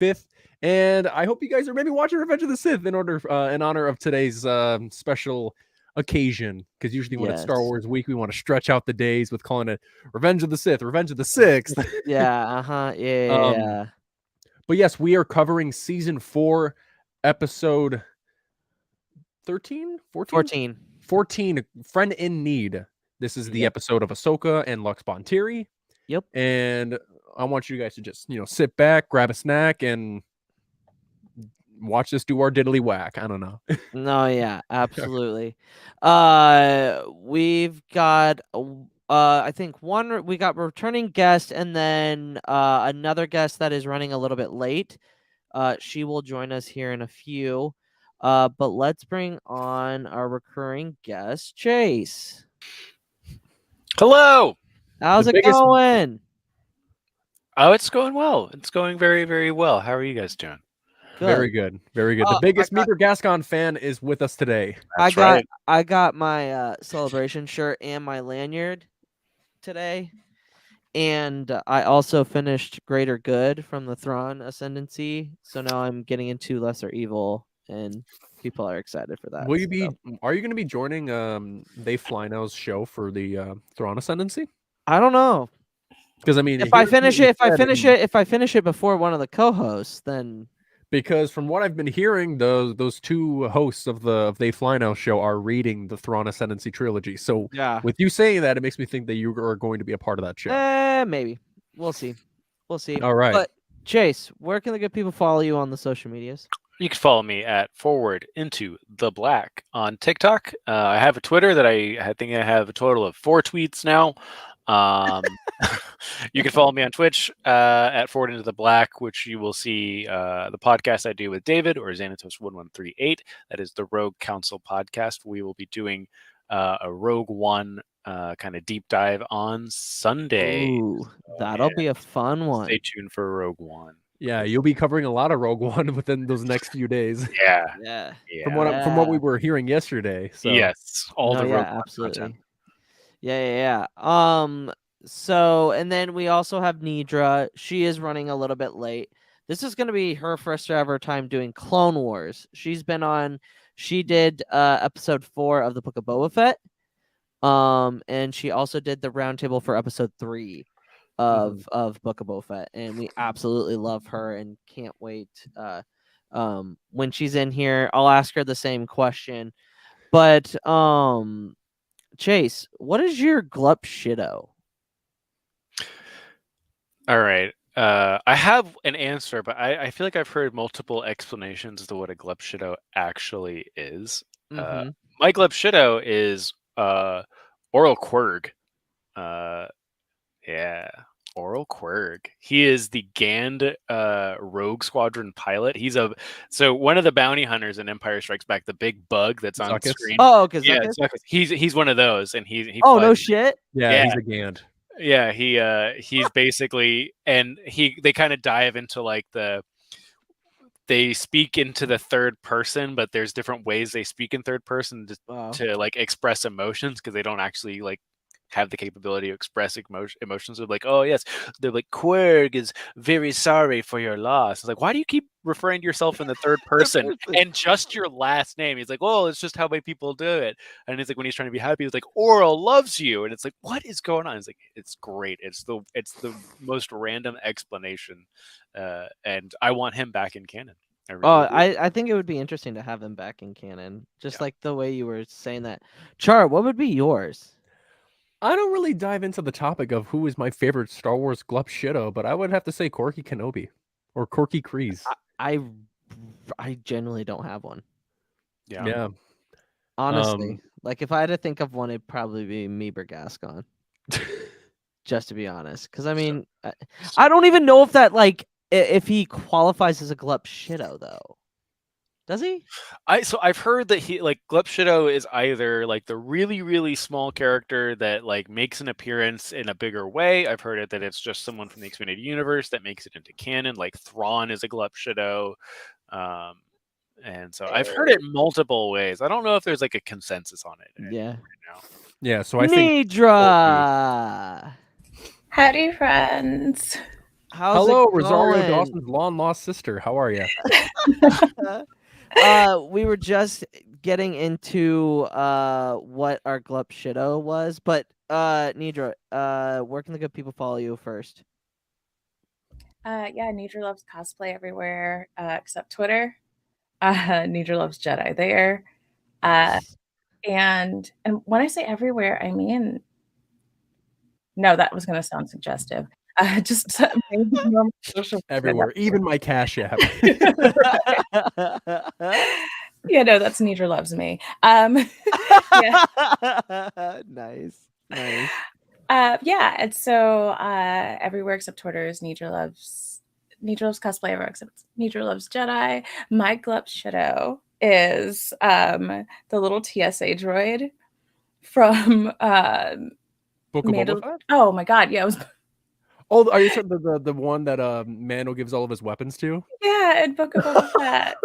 5th. And I hope you guys are maybe watching Revenge of the Sith in honor of today's special occasion. Because usually when it's Star Yes. Wars week, we want to stretch out the days with calling it Revenge of the Sith, Revenge of the 6th. Yeah, yeah. But yes, we are covering season 4, episode 13, 14? 14, Friend in Need. This is the Yep. episode of Ahsoka and Lux Bonteri. Yep. And I want you guys to just, sit back, grab a snack, and watch us do our diddly whack. I don't know. No, yeah, absolutely. We've got I think we got returning guest, and then another guest that is running a little bit late. She will join us here in a few. But let's bring on our recurring guest, Chase. Hello. How's it going? Oh, it's going well. It's going very, very well. How are you guys doing? Good. Very good. Very good. The biggest Meeper Gascon fan is with us today. That's right. I got my celebration shirt and my lanyard today. And I also finished Greater Good from the Thrawn Ascendancy. So now I'm getting into Lesser Evil, and people are excited for that. Are you going to be joining They Fly Now's show for the Thrawn Ascendancy? I don't know. Because I mean, if I finish it before one of the co-hosts, then because from what I've been hearing, those two hosts of They Fly Now show are reading the Thrawn Ascendancy trilogy. So yeah, with you saying that, it makes me think that you are going to be a part of that show. Maybe. We'll see. All right. But Chase, where can the good people follow you on the social medias? You can follow me at Forwardintotheblack on TikTok. I have a Twitter that I think I have a total of 4 tweets now. You can follow me on Twitch at Forwardintotheblack, which you will see the podcast I do with David, or Xanatos1138. That is the Rogue Council podcast. We will be doing a Rogue One kind of deep dive on Sunday. Ooh, that'll be a fun one. Stay tuned for Rogue One. Yeah, you'll be covering a lot of Rogue One within those next few days. Yeah. From what we were hearing yesterday. So. Yes, all the Rogue absolutely. One content. Yeah. So, and then we also have Nedra. She is running a little bit late. This is going to be her first ever time doing Clone Wars. She did episode 4 of the Book of Boba Fett. And she also did the roundtable for episode 3 of Book of Boba Fett. And we absolutely love her and can't wait. When she's in here, I'll ask her the same question. But, Chase, what is your glup shitto? All right. I have an answer, but I feel like I've heard multiple explanations as to what a glup shitto actually is. My glup shitto is Oral Quirg. Oral Quirg. He is the Gand Rogue Squadron pilot. So one of the bounty hunters in Empire Strikes Back, the big bug that's on screen. Oh, because he's one of those, and he. Oh, no shit. Yeah, he's a Gand. Yeah, he's basically, and they kind of dive into like they speak into the third person, but there's different ways they speak in third person to like express emotions, because they don't actually like have the capability to express emotions. Of like, oh yes, they're like, Quirg is very sorry for your loss. It's like, why do you keep referring to yourself in the third person and just your last name? He's like, well, it's just how many people do it. And it's like, when he's trying to be happy, he's like, Oral loves you, and it's like, what is going on? It's like, it's great. It's the most random explanation, and I want him back in canon. I think it would be interesting to have him back in canon, just like the way you were saying that. Char, what would be yours? I don't really dive into the topic of who is my favorite Star Wars glup shitto, but I would have to say Corky Kenobi or Corky Kryze. I genuinely don't have one. Yeah. Honestly, like if I had to think of one, it'd probably be Meeper Gascon. Just to be honest, because I mean, I don't even know if that if he qualifies as a glup shitto though. Does he? I've heard that he glup shitto is either like the really, really small character that like makes an appearance in a bigger way. I've heard it that it's just someone from the expanded universe that makes it into canon, like Thrawn is a glup shitto. And so I've heard it multiple ways. I don't know if there's like a consensus on it. Yeah. Right now. Yeah. So I think Nedra. Howdy, friends. Hello, it Rosario going? Dawson's long-lost sister. How are you? We were just getting into what our glup shitto was, but Nedra, where can the good people follow you first? Yeah, Nedralovescosplay everywhere except Twitter. Nedralovesjedi there. And when I say everywhere, I mean, no, that was going to sound suggestive. Just maybe normal social Everywhere, even my Cash App. Yeah, no, that's Nedra loves me. Yeah. Nice. Yeah, and so everywhere except Twitter is Nedraloves cosplay everywhere except Nedralovesjedi. My glup shitto is the little TSA droid from Book of Boba Fett? Oh my god, yeah, it was Oh, are you talking the one that Mando gives all of his weapons to? yeah, in Book of Boba Fett.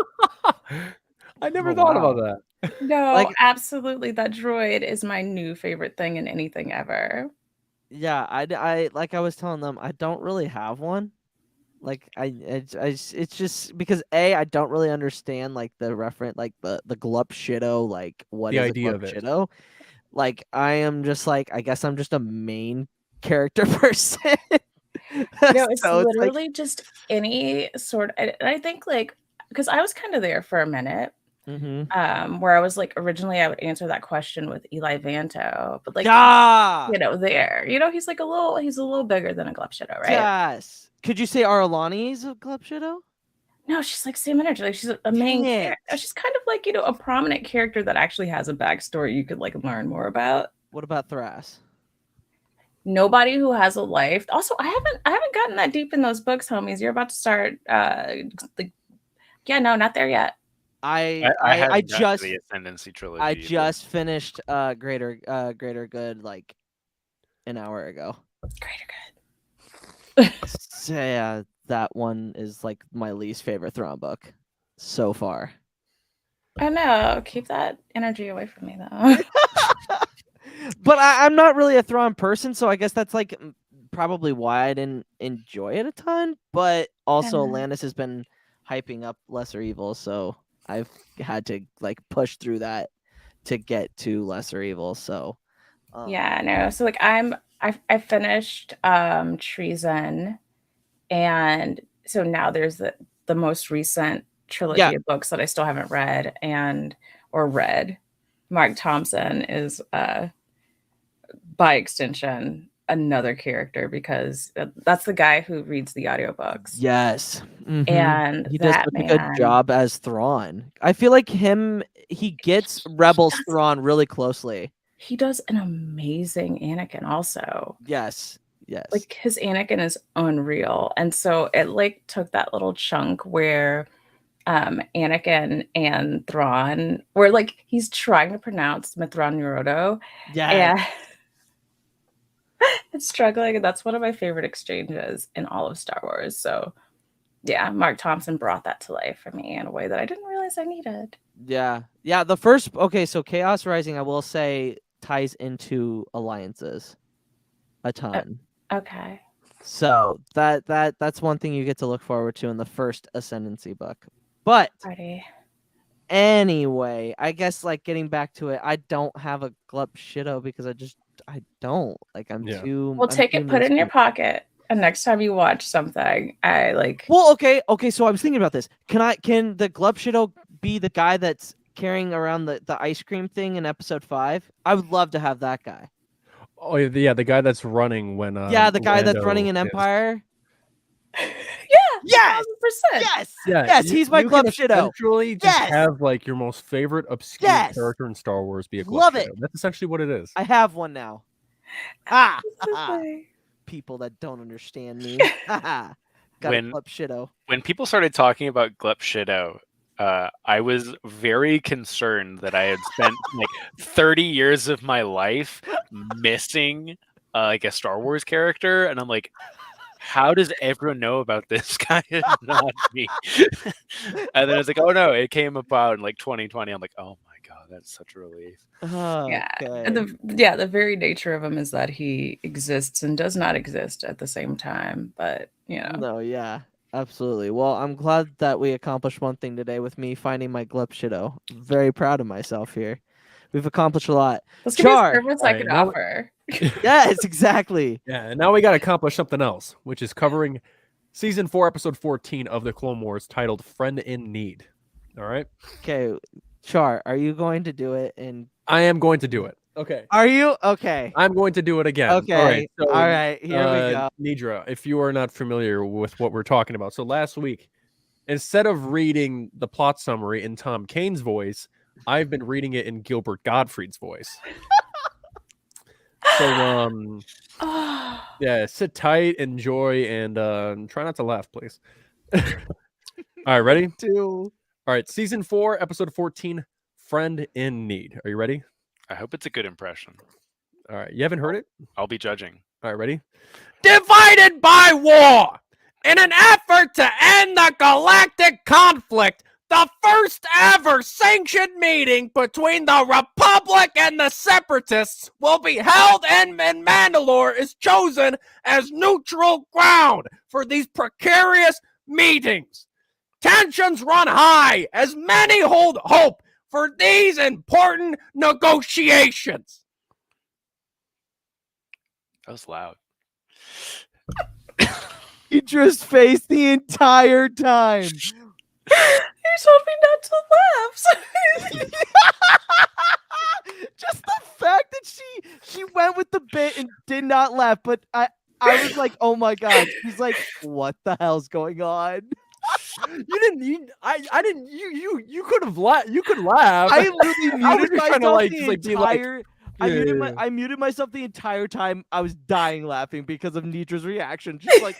I never thought about that. No, absolutely. That droid is my new favorite thing in anything ever. Yeah, I like I was telling them, I don't really have one. Like it's just because I don't really understand like the reference, like the glup shitto, like what The is idea a of glup it. shitto? Like I am just like, I guess I'm just a main character person. No, it's So literally just any sort. And I think like because I was kind of there for a minute, where I was like originally I would answer that question with Eli Vanto, but like he's like he's a little bigger than a glup shitto, right? Yes. Could you say Aralani is a glup shitto? No, she's like same energy. Like she's a main character. She's kind of like, a prominent character that actually has a backstory you could like learn more about. What about Thras? Nobody who has a life. Also, I haven't gotten that deep in those books, homies. You're about to start yeah, no, not there yet. I just the Ascendancy trilogy. I just finished Greater Good like an hour ago. Greater Good. So, yeah, that one is like my least favorite Thrawn book so far. Oh no, keep that energy away from me though. But I'm not really a Thrawn person, so I guess that's like probably why I didn't enjoy it a ton. But also, Landis has been hyping up Lesser Evil, so I've had to like push through that to get to Lesser Evil. So yeah, no. So like I finished Treason, and so now there's the most recent trilogy of books that I still haven't read or read. Mark Thompson is by extension another character because that's the guy who reads the audiobooks. Yes. And he does such a good job as Thrawn. I feel like he gets Rebels Thrawn really closely. He does an amazing Anakin also. Yes. Like his Anakin is unreal. And so it like took that little chunk where Anakin and Thrawn were like he's trying to pronounce Mithran Naruto. Yeah. It's struggling, and that's one of my favorite exchanges in all of Star Wars. So yeah, Mark Thompson brought that to life for me in a way that I didn't realize I needed. Yeah. So Chaos Rising, I will say, ties into alliances a ton. Okay. So that's one thing you get to look forward to in the first Ascendancy book. But anyway, I guess like getting back to it, I don't have a glup shitto because I don't like. I'm too. Well, take it, put it in your pocket, and next time you watch something, I like. Well, okay. So I was thinking about this. Can the glup shitto be the guy that's carrying around the ice cream thing in episode 5? I would love to have that guy. Oh yeah, the guy that's running when the guy that's running an Empire. Yes. Yes, he's my glup shitto. Essentially, just have like your most favorite obscure character in Star Wars be a glup Love shitto. it. That's essentially what it is. I have one now. People that don't understand me. Got a glup shitto. When people started talking about glup shitto, I was very concerned that I had spent like 30 years of my life missing like a Star Wars character, and I'm like, how does everyone know about this guy and not me? And then it's like, oh no, it came about in like 2020. I'm like, oh my god, that's such a relief. Yeah. Okay. And the very nature of him is that he exists and does not exist at the same time. But No, yeah, absolutely. Well, I'm glad that we accomplished one thing today with me finding my Glepshido. Very proud of myself here. We've accomplished a lot. let's give you a Char. service I Alright, could now- offer. Yes, exactly. Yeah, and now we got to accomplish something else, which is covering season 4, episode 14 of the Clone Wars, titled "Friend in Need." All right, Okay, Char, are you going to do it? And I am going to do it. Okay, are you okay? I'm going to do it again. Okay. All All right. Here we go. Nedra, if you are not familiar with what we're talking about, so last week, instead of reading the plot summary in Tom Kane's voice, I've been reading it in Gilbert Gottfried's voice. So, yeah, sit tight, enjoy, and try not to laugh, please. All right, ready? Two. All right, season 4, episode 14, Friend in Need. Are you ready? I hope it's a good impression. All right, you haven't heard it? I'll be judging. All right, ready? Divided by war! In an effort to end the galactic conflict, the first ever sanctioned meeting between the Republic and the Separatists will be held, and Mandalore is chosen as neutral ground for these precarious meetings. Tensions run high as many hold hope for these important negotiations. That was loud. Idra's face the entire time. You told me not to laugh. Just the fact that she went with the bit and did not laugh, but I was like, oh my god. She's like, what the hell's going on? You could have laughed. You could laugh. I literally I was muted trying to, myself like, the just, like, be like, entire. yeah. I muted myself the entire time. I was dying laughing because of Nidra's reaction. She's like,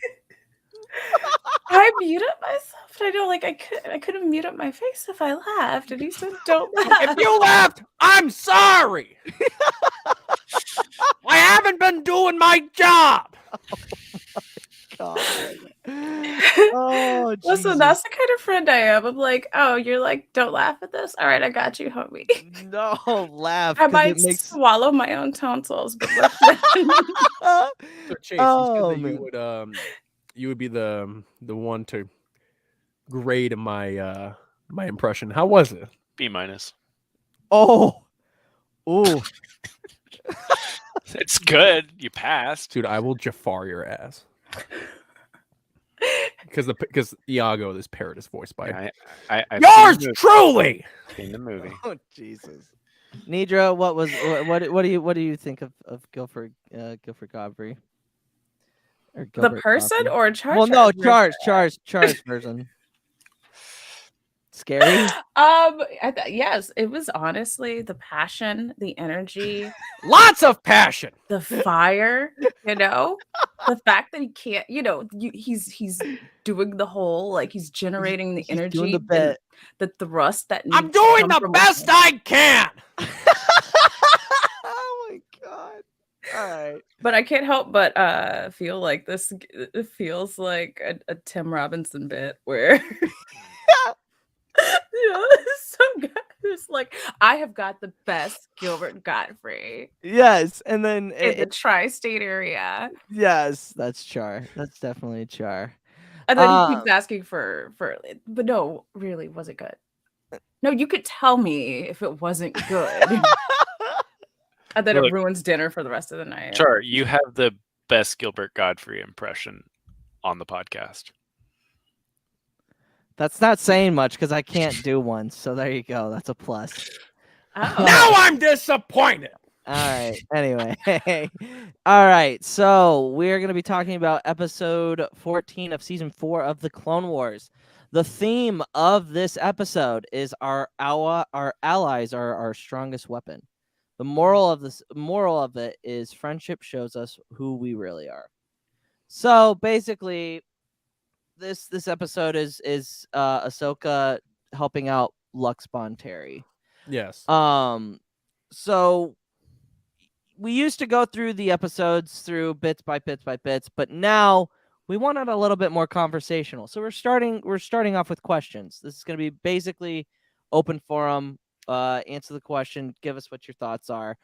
I muted myself. I know, like I couldn't mute up my face if I laughed, and you said don't laugh. If you laughed, I'm sorry. I haven't been doing my job. God. Oh, Listen, Jesus. that's the kind of friend I am. I'm like, oh, you're like, don't laugh at this. All right, I got you, homie. No, laugh. I 'cause might it makes... swallow my own tonsils, but So Chase, Oh, you said that you would be the one to grade my my impression. How was it? B-. Oh. It's good. You passed. Dude, I will Jafar your ass. Because Iago, this parrot, is voiced by I've yours seen truly. the movie. Oh, Jesus. Nedra, what do you think of Guilford Godfrey? Or the Gilbert person Godfrey? or Char? Well, no, Char's version. Scary. Yes, it was honestly the passion, the energy, Lots of passion. the fire. The fact that he can't. He's doing the whole, like, he's generating the energy, doing the bit. the thrust that I'm needs to doing come the from best within. I can. Oh my god. All right. But I can't help but feel like this. It feels like a Tim Robinson bit where. It's so good. It's like, I have got the best Gilbert Godfrey Yes, and then in the tri-state area, yes, that's Char. That's definitely Char. and then he keeps asking for. But no, really, was it good? No, you could tell me if it wasn't good, and then Look, it ruins dinner for the rest of the night. Sure, you have the best Gilbert Godfrey impression on the podcast. That's not saying much because I can't do one. So there you go. That's a plus. Oh. Now I'm disappointed. All right. Anyway. All right. So we're going to be talking about episode 14 of season 4 of the Clone Wars. The theme of this episode is our allies are our strongest weapon. The moral of it is friendship shows us who we really are. So basically, this episode is Ahsoka helping out Lux Bonteri. Yes. So we used to go through the episodes through bits by bits, but now we wanted a little bit more conversational. So we're starting off with questions. This is going to be basically open forum. answer the question. Give us what your thoughts are.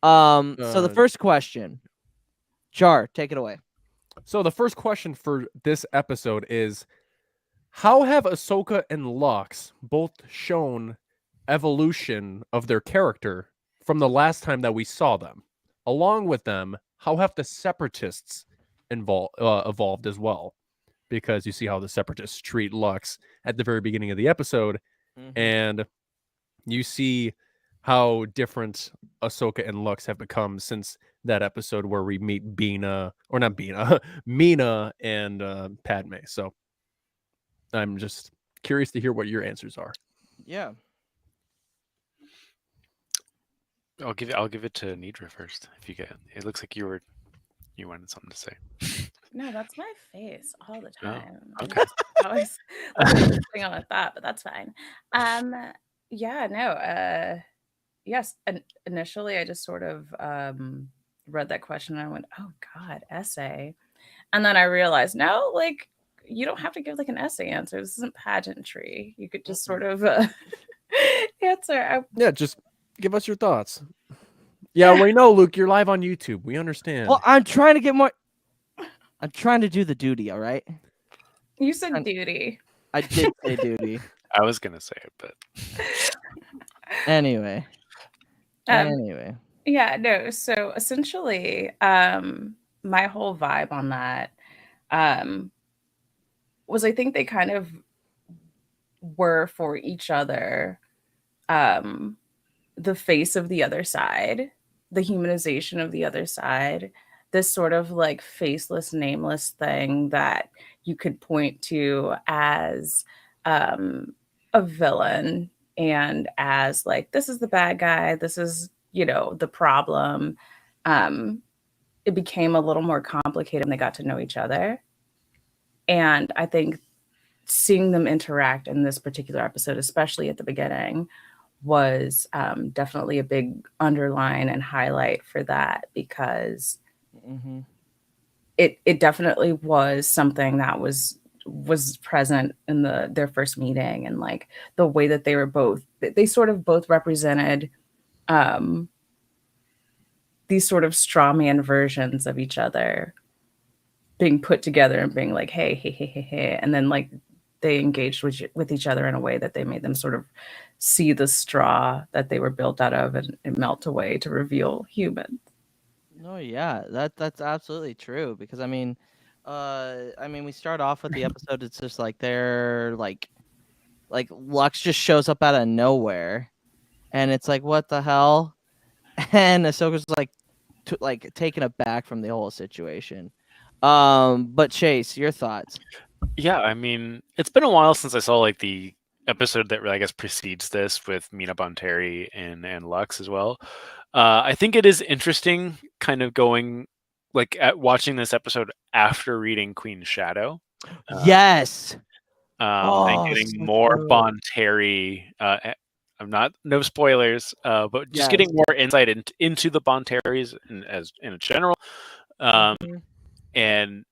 So the first question, Jar, take it away. So the first question for this episode is, how have Ahsoka and Lux both shown evolution of their character from the last time that we saw them? Along with them, how have the Separatists evolved as well? Because you see how the Separatists treat Lux at the very beginning of the episode, and you see how different Ahsoka and Lux have become since that episode where we meet Mina and Padme. So I'm just curious to hear what your answers are. Yeah. I'll give it to Nedra first. If you get it, looks like you wanted something to say. No, that's my face all the time. Okay. Always sitting on a thought, but that's fine. Yeah, no. Yes, and initially I just sort of read that question and I went, "Oh God, essay," and then I realized, no, like you don't have to give like an essay answer. This isn't pageantry. You could just sort of answer. Yeah, just give us your thoughts. Yeah, we know, Luke, you're live on YouTube. We understand. Well, I'm trying to get more. I'm trying to do the duty. All right. You said duty. I did say duty. I was gonna say it, but Anyway. Yeah, no. So essentially, my whole vibe on that was I think they kind of were for each other the face of the other side, the humanization of the other side, this sort of like faceless, nameless thing that you could point to as a villain and as like, this is the bad guy, this is, the problem. It became a little more complicated when they got to know each other. And I think seeing them interact in this particular episode, especially at the beginning, was definitely a big underline and highlight for that, because it definitely was something that was present in their first meeting, and like the way that they sort of both represented these sort of straw man versions of each other being put together and being like, hey, and then like they engaged with each other in a way that they made them sort of see the straw that they were built out of and melt away to reveal humans. No, yeah, that's absolutely true, because I mean, we start off with the episode. It's just like they're like Lux just shows up out of nowhere, and it's like, what the hell? And Ahsoka's like taken aback from the whole situation. But Chase, your thoughts? yeah, I mean, it's been a while since I saw like the episode that I guess precedes this with Mina Bonteri and Lux as well. I think it is interesting, kind of going like at watching this episode after reading Queen's Shadow. Yes. And getting so more true. Bonteri. No spoilers, but just getting more insight into the Bonteris in general. And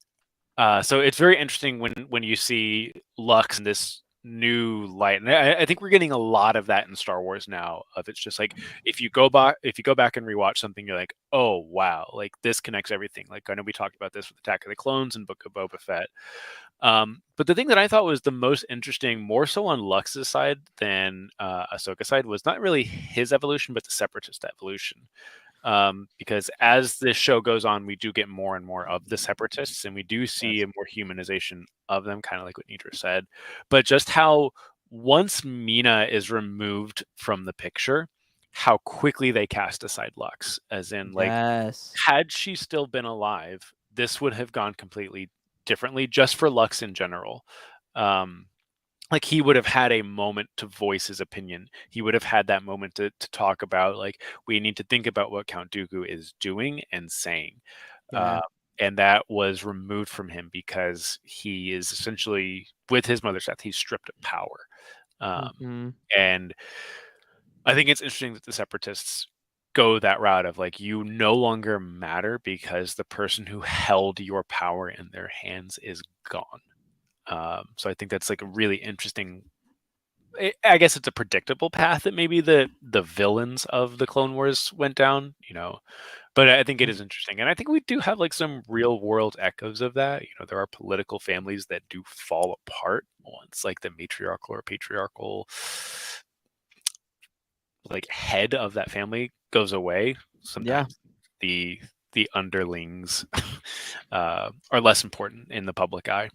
so it's very interesting when you see Lux in this new light, and I think we're getting a lot of that in Star Wars now. Of it's just like if you go back and rewatch something, you're like, oh wow, like this connects everything. Like I know we talked about this with Attack of the Clones and Book of Boba Fett. But the thing that I thought was the most interesting, more so on Lux's side than Ahsoka's side, was not really his evolution, but the Separatist evolution. Because as this show goes on, we do get more and more of the Separatists, and we do see a more humanization of them, kind of like what Nedra said. But just how once Mina is removed from the picture, how quickly they cast aside Lux, as in like, had she still been alive, this would have gone completely differently, just for Lux in general. Like he would have had a moment to voice his opinion. He would have had that moment to talk about, like, we need to think about what Count Dooku is doing and saying. And that was removed from him because he is essentially, with his mother's death, he's stripped of power. And I think it's interesting that the Separatists go that route of like, you no longer matter because the person who held your power in their hands is gone. So I think that's like a really interesting I guess it's a predictable path that maybe the villains of the Clone Wars went down, but I think it is interesting, and I think we do have like some real world echoes of that. There are political families that do fall apart once like the matriarchal or patriarchal like head of that family goes away. Sometimes the underlings are less important in the public eye.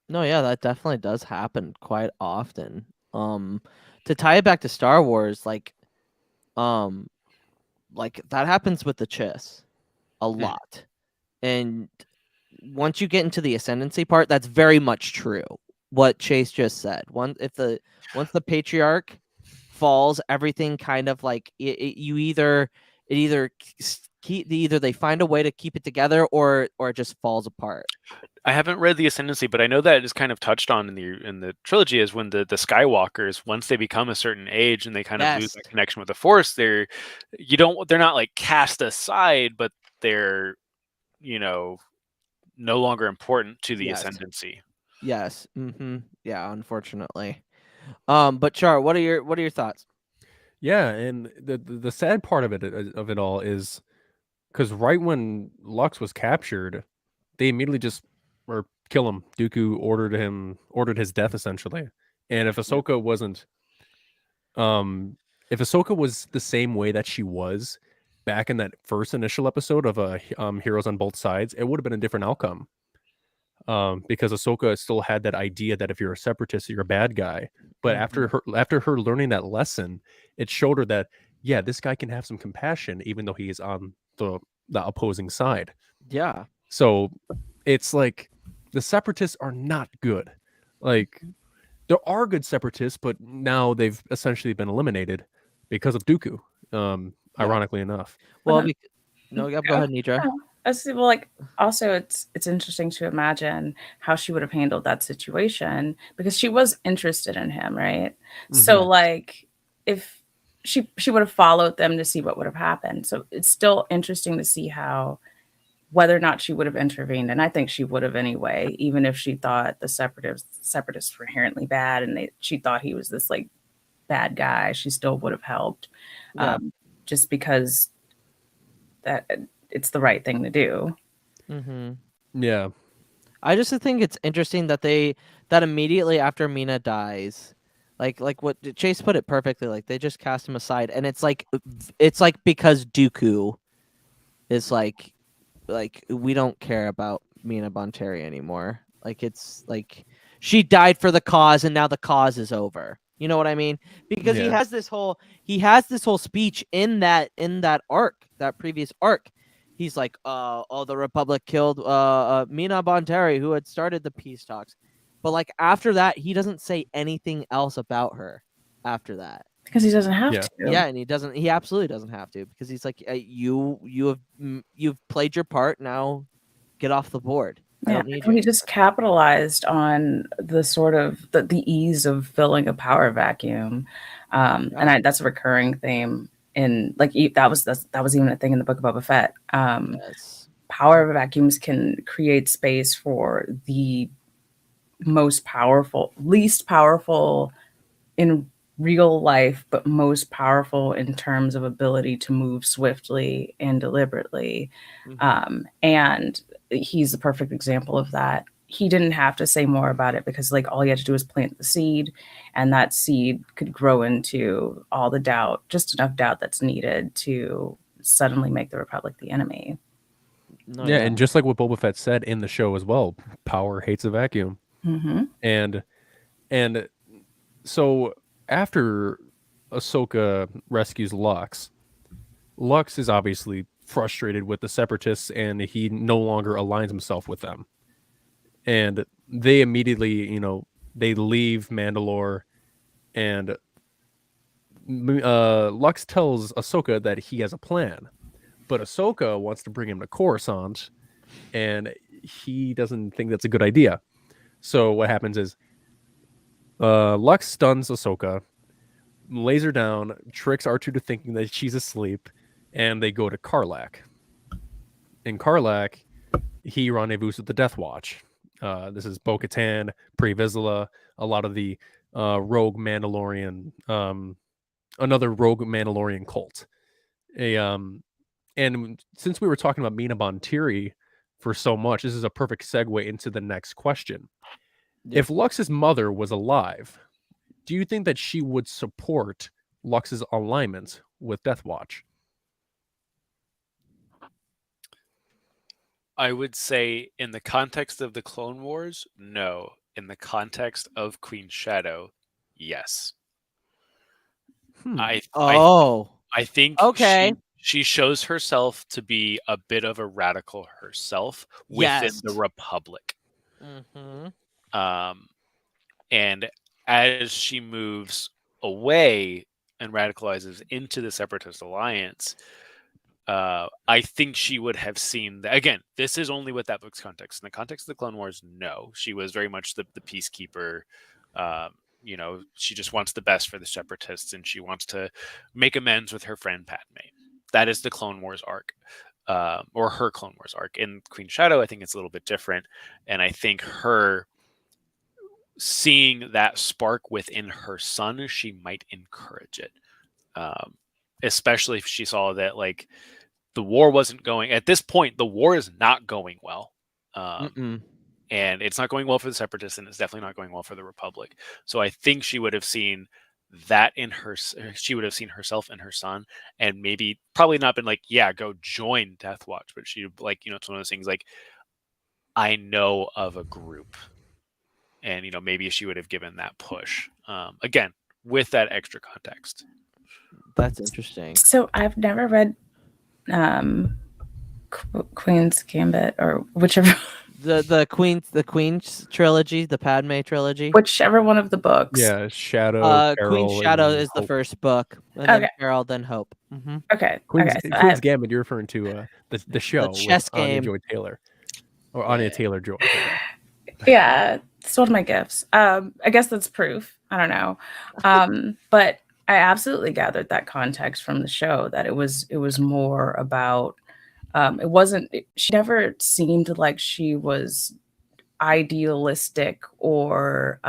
No, yeah, that definitely does happen quite often. To tie it back to Star Wars, like that happens with the Chiss a lot. And once you get into the ascendancy part, that's very much true. What Chase just said. Once the patriarch falls, everything kind of like either they find a way to keep it together or it just falls apart. I haven't read the Ascendancy, but I know that is kind of touched on in the trilogy is when the Skywalkers, once they become a certain age and they kind of lose that connection with the Force, they're not like cast aside, but they're no longer important to the Ascendancy. Yes. Yeah, unfortunately. But Char, what are your thoughts? Yeah, and the sad part of it all is because right when Lux was captured, they immediately just kill him. Dooku ordered his death essentially. And if Ahsoka wasn't, if Ahsoka was the same way that she was back in that first initial episode of Heroes on Both Sides, it would have been a different outcome. Because Ahsoka still had that idea that if you're a separatist, you're a bad guy. But after her learning that lesson, it showed her that this guy can have some compassion, even though he is on the opposing side. Yeah. So it's like the separatists are not good. Like there are good separatists, but now they've essentially been eliminated because of Dooku. Ironically enough. Well, go ahead, Nedra. Well, like also it's interesting to imagine how she would have handled that situation because she was interested in him, right? So like if she would have followed them to see what would have happened. So it's still interesting to see whether or not she would have intervened, and I think she would have anyway, even if she thought the separatists were inherently bad and she thought he was this like bad guy. She still would have helped, just because that it's the right thing to do. Yeah, I just think it's interesting that that immediately after Mina dies, like what Chase put it perfectly, like they just cast him aside, and it's like because Dooku is like we don't care about Mina Bonteri anymore. Like it's like she died for the cause, and now the cause is over. You know what I mean? Because he has this whole speech in that arc, that previous arc. He's like, the Republic killed Mina Bonteri, who had started the peace talks. But like after that, he doesn't say anything else about her after that. Because he doesn't have to. Yeah, and he absolutely doesn't have to, because he's like, you've played your part, now get off the board. I don't need you. He just capitalized on the sort of the ease of filling a power vacuum. And that's a recurring theme in like that was even a thing in the Book of Boba Fett. Power vacuums can create space for the least powerful in real life, but most powerful in terms of ability to move swiftly and deliberately. And he's the perfect example of that. He didn't have to say more about it because like all he had to do was plant the seed, and that seed could grow into all the doubt, just enough doubt that's needed to suddenly make the Republic the enemy. And just like what Boba Fett said in the show as well, power hates a vacuum. And so after Ahsoka rescues Lux is obviously frustrated with the Separatists, and he no longer aligns himself with them. And they immediately, they leave Mandalore, and Lux tells Ahsoka that he has a plan. But Ahsoka wants to bring him to Coruscant, and he doesn't think that's a good idea. So what happens is Lux stuns Ahsoka, lays her down, tricks R2 to thinking that she's asleep, and they go to Karlak. In Karlak, he rendezvous with the Death Watch. This is Bo-Katan, Pre Vizsla, a lot of the rogue Mandalorian, another rogue Mandalorian cult. And since we were talking about Mina Bontiri for so much, this is a perfect segue into the next question. Yeah. If Lux's mother was alive, do you think that she would support Lux's alignment with Death Watch? I would say in the context of the Clone Wars, no. In the context of Queen Shadow, yes. I Oh, I think okay. she shows herself to be a bit of a radical herself within Yes. the Republic. Mm-hmm. And as she moves away and radicalizes into the Separatist Alliance, I think she would have seen that. Again, this is only with that book's context. In the context of the Clone Wars, no. She was very much the peacekeeper. You know, she just wants the best for the Separatists, and she wants to make amends with her friend Padme. That is the Clone Wars arc, or her Clone Wars arc. In Queen Shadow, I think it's a little bit different, and I think her seeing that spark within her son, she might encourage it. Especially if she saw that, like, the war wasn't going at this point. The war is not going well, and it's not going well for the Separatists, and it's definitely not going well for the Republic. So I think she would have seen that in her. She would have seen herself and her son, and maybe probably not been like, "Yeah, go join Death Watch," but she, like, it's one of those things like, I know of a group, and maybe she would have given that push. Again, with that extra context. That's interesting. So I've never read Queen's Gambit, or whichever The Queen's trilogy, the Padme trilogy. whichever one of the books. Yeah, Shadow, Queen Peril, Shadow and is the Hope. first book, and then Okay. Peril, then Hope. Mm-hmm. Okay. Queen's, okay. So Queen's Gambit, you're referring to the show chess with Anya game. Joy Taylor. Or Anya Taylor-Joy. Yeah, it's one of my gifts. I guess that's proof. I don't know. But I absolutely gathered that context from the show, that it was more about it wasn't, she never seemed like she was idealistic or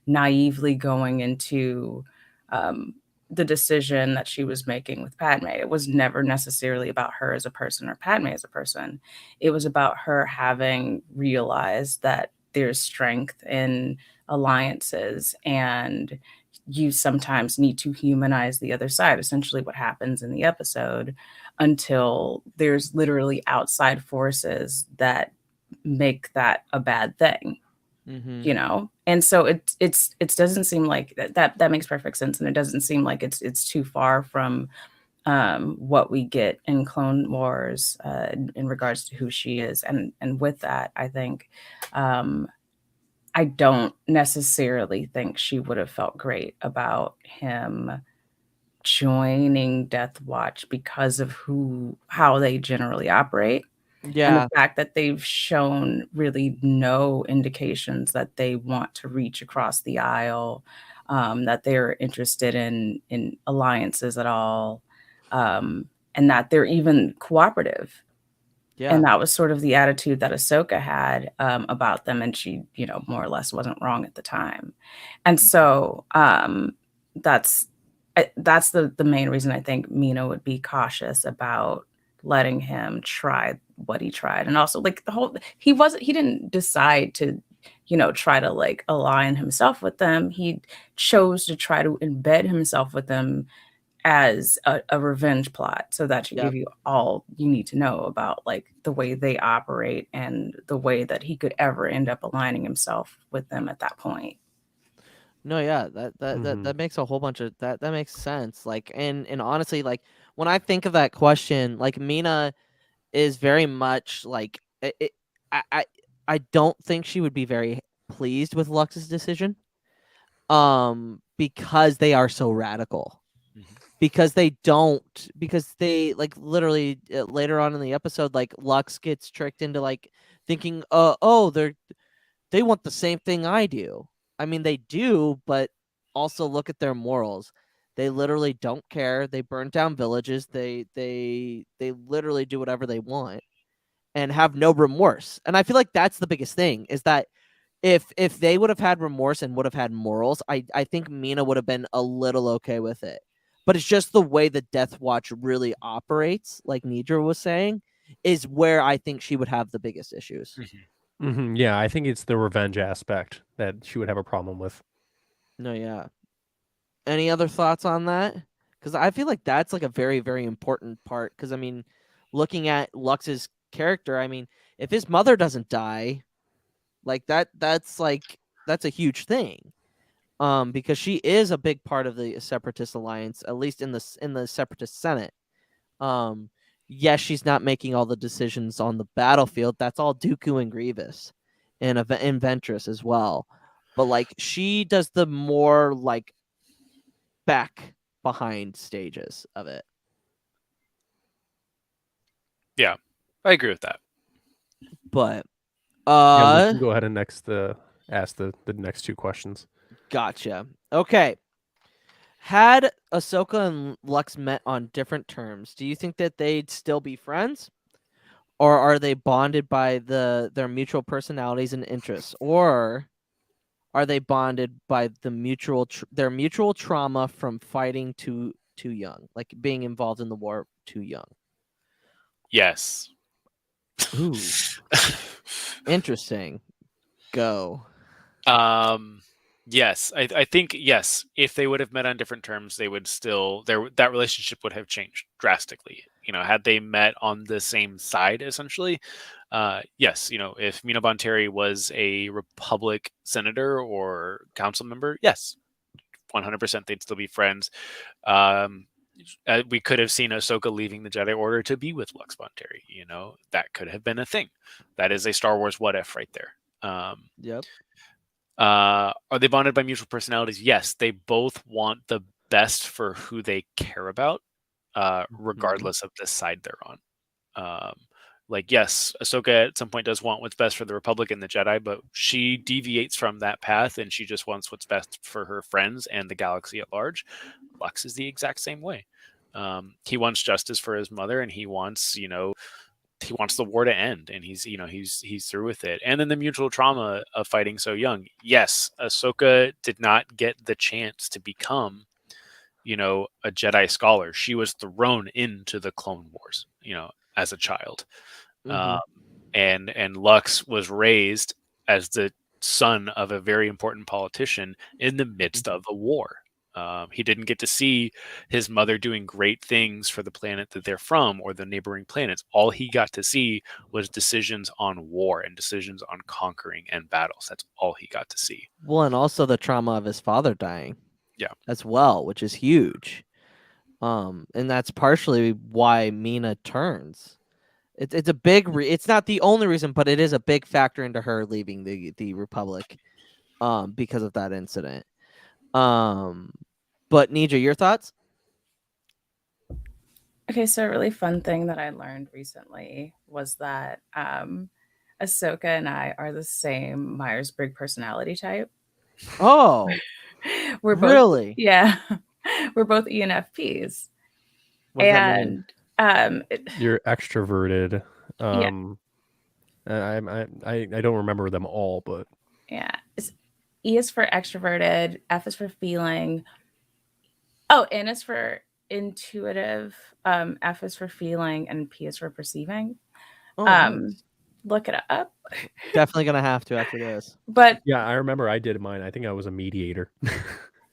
naively going into the decision that she was making with Padme. It was never necessarily about her as a person or Padme as a person. It was about her having realized that there's strength in alliances, and you sometimes need to humanize the other side, essentially what happens in the episode, until there's literally outside forces that make that a bad thing. Mm-hmm. And so it doesn't seem like that makes perfect sense, and it doesn't seem like it's too far from what we get in Clone Wars in regards to who she is. And with that, I think I don't necessarily think she would have felt great about him joining Death Watch because of how they generally operate. And Yeah. the fact that they've shown really no indications that they want to reach across the aisle, that they're interested in alliances at all, and that they're even cooperative. Yeah. And that was sort of the attitude that Ahsoka had about them, and she, more or less wasn't wrong at the time. And so that's the main reason I think Mina would be cautious about letting him try what he tried. And also, like, he didn't decide to try to, like, align himself with them. He chose to try to embed himself with them as a revenge plot. So that should give you all you need to know about, like, the way they operate and the way that he could ever end up aligning himself with them at that point. No, yeah, that makes a whole bunch of that makes sense. Like, and honestly, like, when I think of that question, like, Mina is very much like I don't think she would be very pleased with Lux's decision, because they are so radical. Because they like literally later on in the episode, like, Lux gets tricked into, like, thinking, they want the same thing I do. I mean, they do, but also look at their morals. They literally don't care. They burn down villages. They literally do whatever they want and have no remorse. And I feel like that's the biggest thing, is that if they would have had remorse and would have had morals, I think Mina would have been a little okay with it. But it's just the way the Death Watch really operates, like Nedra was saying, is where I think she would have the biggest issues. Yeah, I think it's the revenge aspect that she would have a problem with. No, yeah. Any other thoughts on that? Because I feel like that's like a very, very important part. Because I mean, looking at Lux's character, I mean, if his mother doesn't die, like that's a huge thing. Because she is a big part of the Separatist alliance, at least in the Separatist Senate. Yes, she's not making all the decisions on the battlefield. That's all Dooku and Grievous, and Ventress as well. But like she does the more like back behind stages of it. Yeah, I agree with that. But Yeah, we can go ahead and ask the next two questions. Gotcha. Okay. Had Ahsoka and Lux met on different terms, do you think that they'd still be friends? Or are they bonded by their mutual personalities and interests? Or are they bonded by their mutual trauma from fighting too young, like being involved in the war too young? Yes. Ooh. Interesting. Go. Yes, I think yes. If they would have met on different terms, they would still that relationship would have changed drastically. Had they met on the same side, essentially, yes. If Mina Bonteri was a Republic senator or council member, yes, 100% they'd still be friends. We could have seen Ahsoka leaving the Jedi Order to be with Lux Bonteri. That could have been a thing. That is a Star Wars what if right there. Yep. Are they bonded by mutual personalities? Yes, they both want the best for who they care about, regardless of the side they're on. Yes, Ahsoka at some point does want what's best for the Republic and the Jedi, but she deviates from that path and she just wants what's best for her friends and the galaxy at large. Lux is the exact same way. He wants justice for his mother, and he wants the war to end, and he's through with it. And then the mutual trauma of fighting so young. Yes, Ahsoka did not get the chance to become, a Jedi scholar. She was thrown into the Clone Wars, as a child. And Lux was raised as the son of a very important politician in the midst of a war. He didn't get to see his mother doing great things for the planet that they're from or the neighboring planets. All he got to see was decisions on war and decisions on conquering and battles. That's all he got to see. Well, and also the trauma of his father dying. Yeah. As well, which is huge. And that's partially why Mina turns. It's a big it's not the only reason, but it is a big factor into her leaving the Republic because of that incident. But Nedra, your thoughts? Okay, so a really fun thing that I learned recently was that Ahsoka and I are the same Myers-Briggs personality type. Oh, we're both, really? Yeah, we're both ENFPs. What does that mean? You're extroverted. Yeah. I don't remember them all, but yeah, E is for extroverted, F is for feeling. Oh, N is for intuitive, F is for feeling, and P is for perceiving. Oh, nice. Look it up. Definitely gonna have to after this. But yeah, I remember I did mine. I think I was a mediator.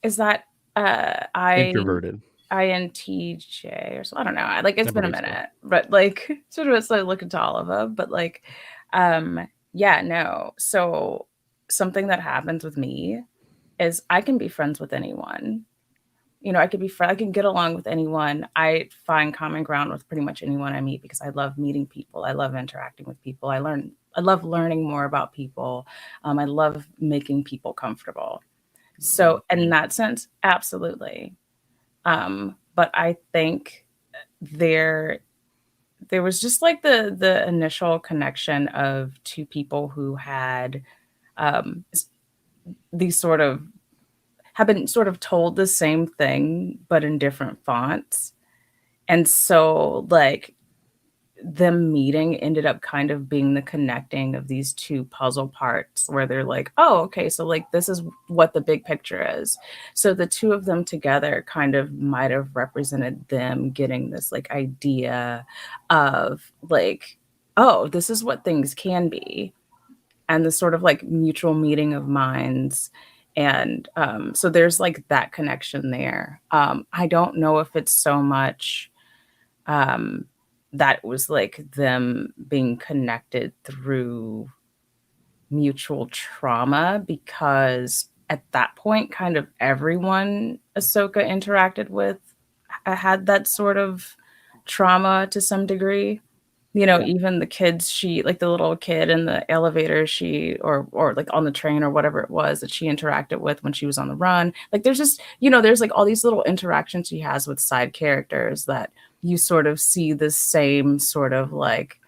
Is that introverted? INTJ or something? I don't know. It's been a minute, but sort of it's look into all of them. But yeah, no. So something that happens with me is I can be friends with anyone. I can get along with anyone. I find common ground with pretty much anyone I meet because I love meeting people. I love interacting with people. I love learning more about people. I love making people comfortable. So in that sense, absolutely. But I think there was just the initial connection of two people who had these sort of have been sort of told the same thing, but in different fonts. And so them meeting ended up kind of being the connecting of these two puzzle parts where they're like, oh, okay, so like this is what the big picture is. So the two of them together kind of might have represented them getting this like idea of like, oh, this is what things can be, and the sort of like mutual meeting of minds. And so there's like that connection there. I don't know if it's so much that was like them being connected through mutual trauma, because at that point, kind of everyone Ahsoka interacted with had that sort of trauma to some degree. You know, Yeah. even the kids, she like the little kid in the elevator, or like on the train or whatever it was that she interacted with when she was on the run. Like there's just, you know, there's like all these little interactions she has with side characters that you sort of see the same sort of like,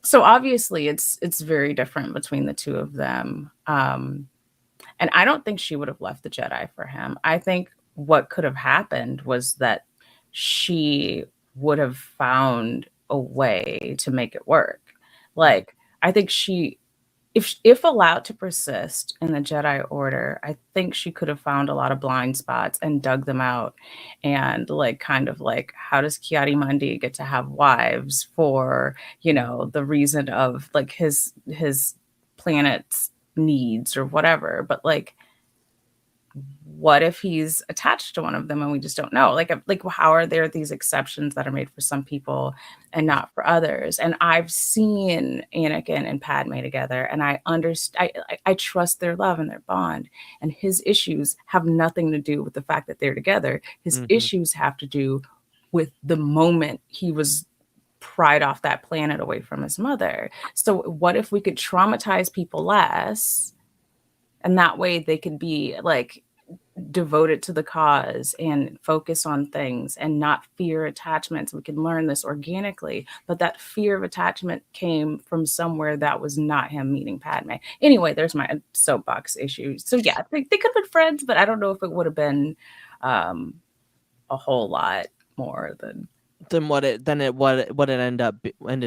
so obviously it's very different between the two of them. And I don't think she would have left the Jedi for him. I think what could have happened was that she would have found a way to make it work. Like, I think she, if allowed to persist in the Jedi Order, I think she could have found a lot of blind spots and dug them out. And like, kind of like, how does Kiadi-Mundi get to have wives for, you know, the reason of like his planet's needs or whatever? But like, what if he's attached to one of them and we just don't know? Like how are there these exceptions that are made for some people and not for others? And I've seen Anakin and Padme together, and I understand. I trust their love and their bond. And his issues have nothing to do with the fact that they're together. His issues have to do with the moment he was pried off that planet away from his mother. So what if we could traumatize people less? And that way they could be like devoted to the cause and focus on things and not fear attachments. We can learn this organically, but that fear of attachment came from somewhere that was not him meeting Padme. Anyway, there's my soapbox issue. So yeah, they could have been friends, but I don't know if it would have been a whole lot more than what it ended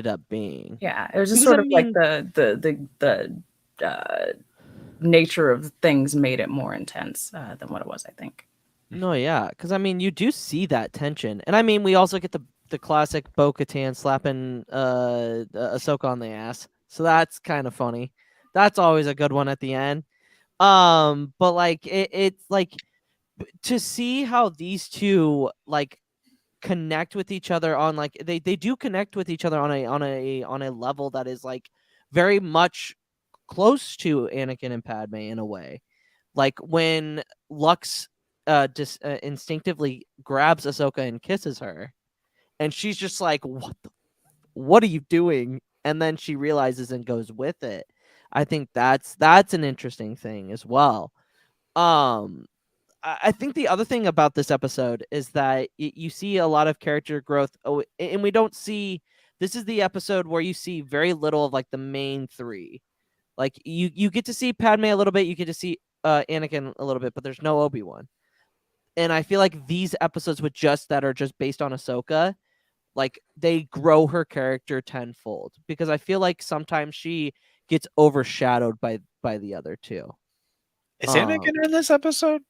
up being. Yeah, it was just sort of like the nature of things made it more intense than what it was, I think. No, yeah, because I mean, you do see that tension, and I mean, we also get the classic Bo-Katan slapping Ahsoka on the ass, so that's kind of funny. That's always a good one at the end. But like it's like to see how these two like connect with each other on like they do connect with each other on a level that is like very much close to Anakin and Padme in a way. Like when Lux instinctively grabs Ahsoka and kisses her, and she's just like, what are you doing? And then she realizes and goes with it. I think that's an interesting thing as well. I think the other thing about this episode is that you see a lot of character growth, and we don't see. This is the episode where you see very little of like the main three. Like you get to see Padme a little bit, you get to see Anakin a little bit, but there's no Obi-Wan. And I feel like these episodes that are just based on Ahsoka, like they grow her character tenfold, because I feel like sometimes she gets overshadowed by the other two. Is Anakin in this episode?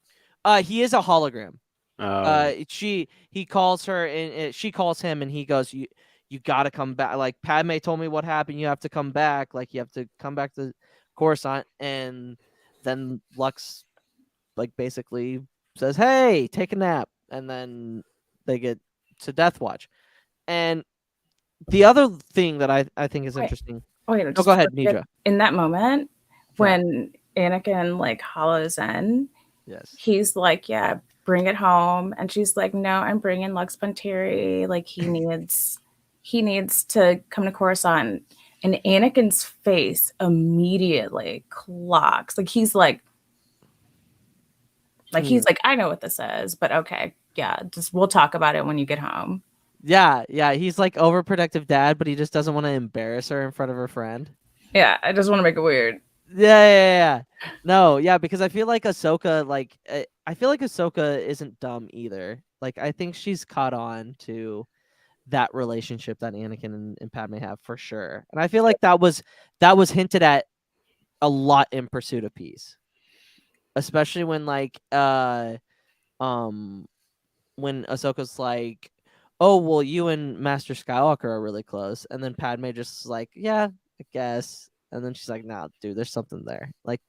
He is a hologram. Oh. He calls her and she calls him, and he goes, you got to come back. Like, Padme told me what happened. You have to come back. Like, you have to come back to Coruscant. And then Lux, like, basically says, hey, take a nap. And then they get to Death Watch. And the other thing that I think is interesting. Go ahead, Nedra. In that moment, when Anakin, like, hollows in, yes, he's like, yeah, bring it home. And she's like, no, I'm bringing Lux Bonteri. Like, he needs to come to Coruscant. And Anakin's face immediately clocks. Like, he's like, he's like, I know what this is, but okay, yeah, just we'll talk about it when you get home. Yeah, he's like overprotective dad, but he just doesn't want to embarrass her in front of her friend. Yeah, I just want to make it weird. Yeah. No, yeah, because I feel like Ahsoka, isn't dumb either. Like, I think she's caught on to that relationship that Anakin and Padme have for sure. And I feel like that was hinted at a lot in Pursuit of Peace, especially when when Ahsoka's like, "Oh, well, you and Master Skywalker are really close," and then Padme just like, "Yeah, I guess," and then she's like, "Nah, dude, there's something there. Like,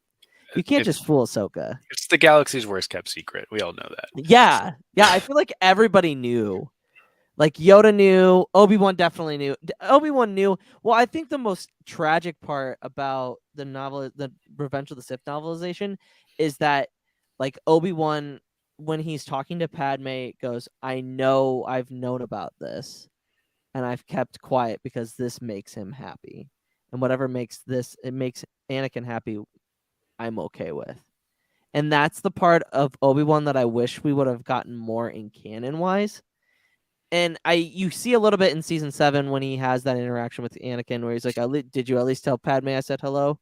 you can't just fool Ahsoka." It's the galaxy's worst kept secret. We all know that. Yeah, I feel like everybody knew. Like Yoda knew, Obi-Wan definitely knew. Obi-Wan knew. Well, I think the most tragic part about the Revenge of the Sith novelization, is that like Obi-Wan, when he's talking to Padme, goes, "I know I've known about this, and I've kept quiet because this makes him happy, and whatever makes Anakin happy, I'm okay with." And that's the part of Obi-Wan that I wish we would have gotten more in canon wise. And you see a little bit in season 7 when he has that interaction with Anakin where he's like, "Did you at least tell Padme I said hello?"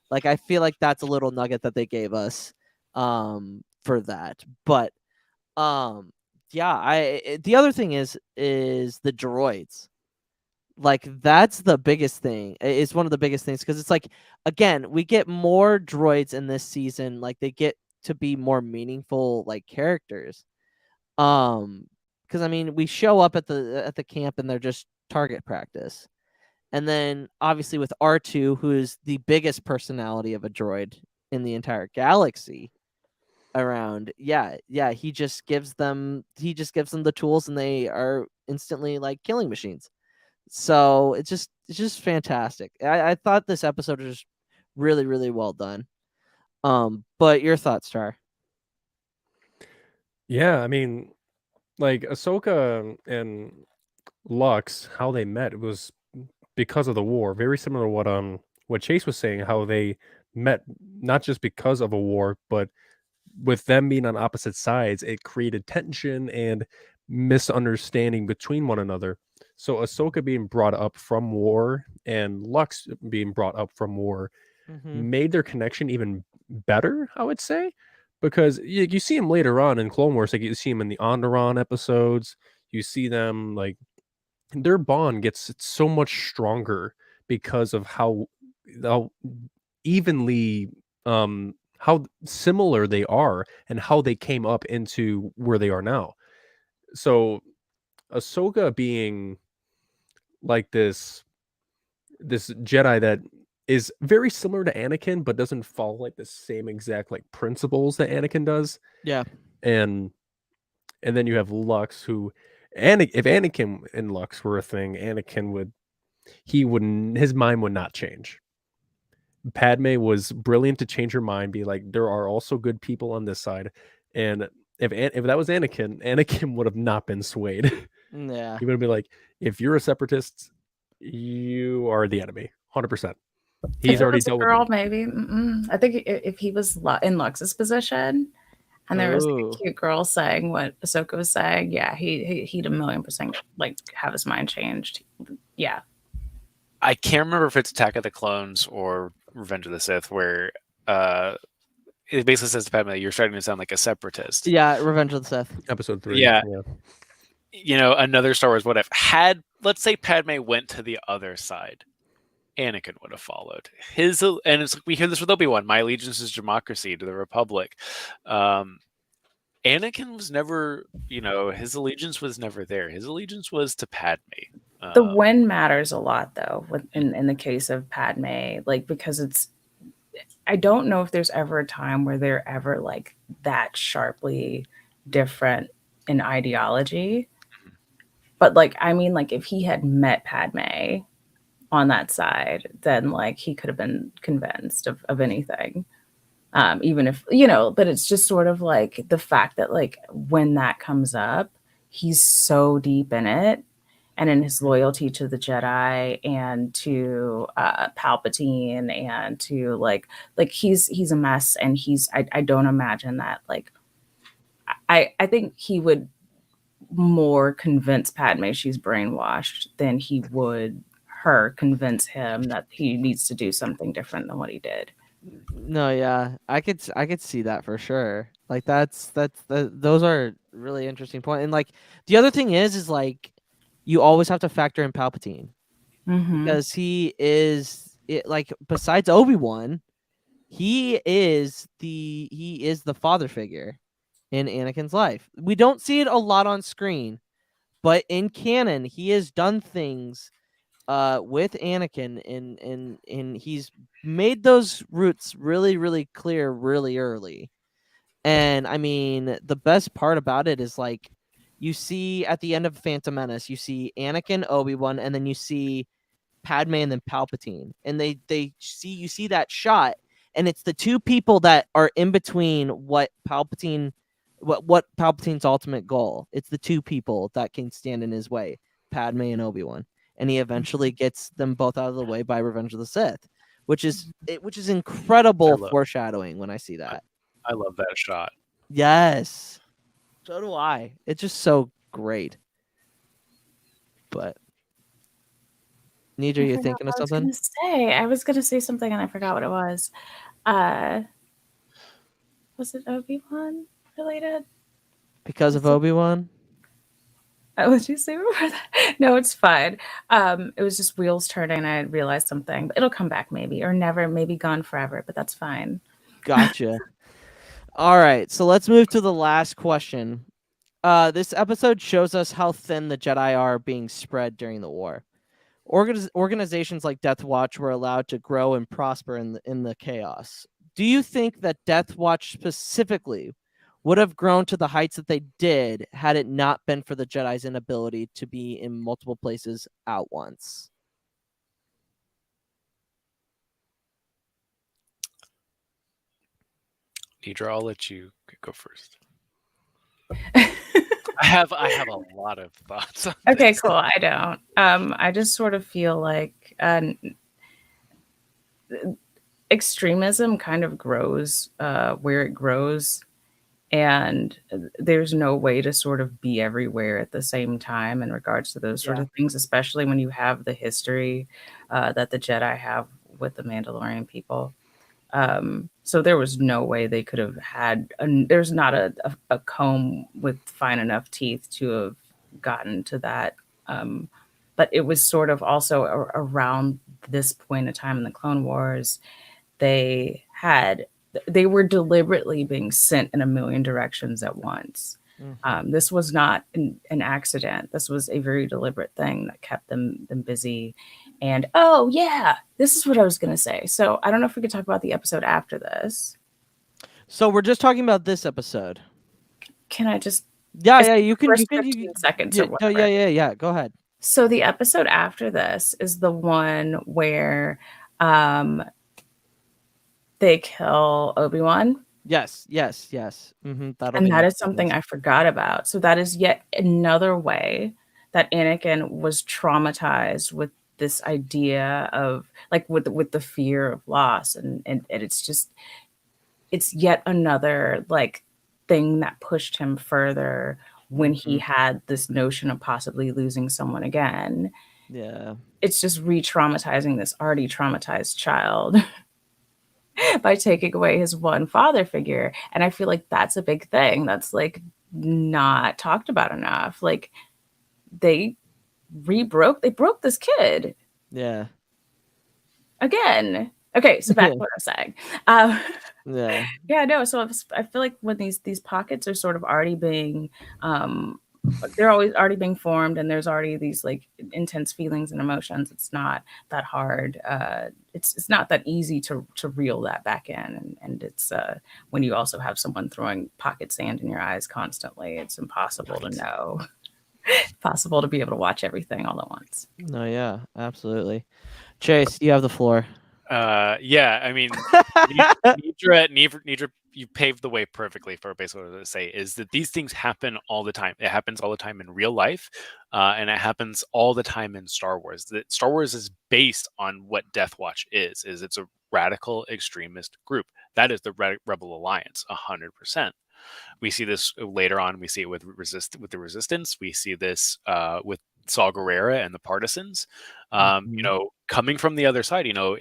Like, I feel like that's a little nugget that they gave us for that. But yeah, the other thing is the droids. Like, that's the biggest thing. It's one of the biggest things because it's like, again, we get more droids in this season. Like, they get to be more meaningful like characters. Because I mean, we show up at the camp and they're just target practice, and then obviously with R2, who is the biggest personality of a droid in the entire galaxy around, he just gives them the tools and they are instantly like killing machines. So it's just fantastic. I thought this episode was just really, really well done. But your thoughts, Star? Yeah, I mean, like Ahsoka and Lux, how they met, it was because of the war. Very similar to what Chase was saying, how they met not just because of a war, but with them being on opposite sides, it created tension and misunderstanding between one another. So Ahsoka being brought up from war and Lux being brought up from war made their connection even better, I would say, because you see him later on in Clone Wars. Like, you see him in the Onderon episodes. You see them, like, their bond gets so much stronger because of how evenly how similar they are and how they came up into where they are now. So Ahsoka being like this Jedi that is very similar to Anakin but doesn't follow like the same exact like principles that Anakin does. Yeah. And then you have Lux, who if Anakin and Lux were a thing, his mind would not change. Padme was brilliant to change her mind, be like, there are also good people on this side. And if that was Anakin would have not been swayed. Yeah. He would have been like, if you're a separatist, you are the enemy, 100%. He's already dealt with girl, maybe. I think if he was in Lux's position, and there was like a cute girl saying what Ahsoka was saying, yeah, he'd 1,000,000% like have his mind changed. Yeah. I can't remember if it's Attack of the Clones or Revenge of the Sith, where it basically says to Padme, "You're starting to sound like a separatist." Yeah, Revenge of the Sith. Episode 3. Yeah. You know, another Star Wars what if. Let's say Padme went to the other side, Anakin would have followed. And it's like we hear this with Obi-Wan, "My allegiance is democracy to the Republic." Anakin was never, his allegiance was never there. His allegiance was to Padme. The when matters a lot, though, in the case of Padme, like, because I don't know if there's ever a time where they're ever like that sharply different in ideology. But like, I mean, like if he had met Padme on that side, then like he could have been convinced of anything. Even if, but it's just sort of like the fact that like when that comes up, he's so deep in it and in his loyalty to the Jedi and to Palpatine and to like he's a mess. And I don't imagine that. Like, I think he would more convince Padme she's brainwashed than he would her convince him that he needs to do something different than what he did. No, yeah, I could see that for sure. Like those are really interesting point. And like the other thing is like you always have to factor in Palpatine Mhm. because he is like besides Obi-Wan, he is the father figure in Anakin's life. We don't see it a lot on screen, but in canon, he has done things with Anakin and he's made those roots really, really clear really early. And I mean, the best part about it is like you see at the end of Phantom Menace, you see Anakin, Obi-Wan, and then you see Padme and then Palpatine. And you see that shot, and it's the two people that are in between what Palpatine's ultimate goal. It's the two people that can stand in his way, Padme and Obi-Wan. And he eventually gets them both out of the way by Revenge of the Sith, which is incredible foreshadowing when I see that. I love that shot. Yes. So do I. It's just so great. But Nedra, you thinking of something? I was gonna say something and I forgot what it was. Was it Obi-Wan related? Because of Obi-Wan? What did you say before that? No, it's fine. It was just wheels turning and I realized something. But it'll come back maybe, or never, maybe gone forever, but that's fine. Gotcha. All right, so let's move to the last question. This episode shows us how thin the Jedi are being spread during the war. Organizations like Death Watch were allowed to grow and prosper in the chaos. Do you think that Death Watch specifically would have grown to the heights that they did had it not been for the Jedi's inability to be in multiple places at once? Nedra, I'll let you go first. I have a lot of thoughts on Okay, this. cool. I don't. I just sort of feel like extremism kind of grows where it grows, and there's no way to sort of be everywhere at the same time in regards to those sort of things, especially when you have the history that the Jedi have with the Mandalorian people. So there was no way they could have had, there's not a comb with fine enough teeth to have gotten to that. But it was sort of also around this point in time in the Clone Wars, they were deliberately being sent in a million directions at once. This was not an accident. This was a very deliberate thing that kept them busy. And oh yeah, this is what I was going to say. So I don't know if we could talk about the episode after this. So we're just talking about this episode. Can I just? Yeah, you can. First 15 seconds or whatever. Yeah. Go ahead. So the episode after this is the one where they kill Obi-Wan. Yes. Mm-hmm. And that is something I forgot about. So that is yet another way that Anakin was traumatized with this idea of like with the fear of loss. And it's yet another like thing that pushed him further when he had this notion of possibly losing someone again. Yeah. It's just re-traumatizing this already traumatized child. By taking away his one father figure. And I feel like that's a big thing that's like not talked about enough. Like they broke this kid. Yeah. Again. Okay, so back to what I'm saying. Yeah, no, so I feel like when these pockets are sort of already being they're always already being formed and there's already these like intense feelings and emotions. It's not that hard. It's not that easy to reel that back in. And it's when you also have someone throwing pocket sand in your eyes constantly, it's impossible to know. Possible to be able to watch everything all at once. No, yeah, absolutely. Chase, you have the floor. Yeah, I mean, Nedra, you paved the way perfectly for basically what I was going to say is that these things happen all the time. It happens all the time in real life, and it happens all the time in Star Wars. That Star Wars is based on what Death Watch is it's a radical extremist group. That is the Rebel Alliance, 100%. We see this later on. We see it with the Resistance. We see this with Saw Gerrera and the Partisans. You know, coming from the other side, you know,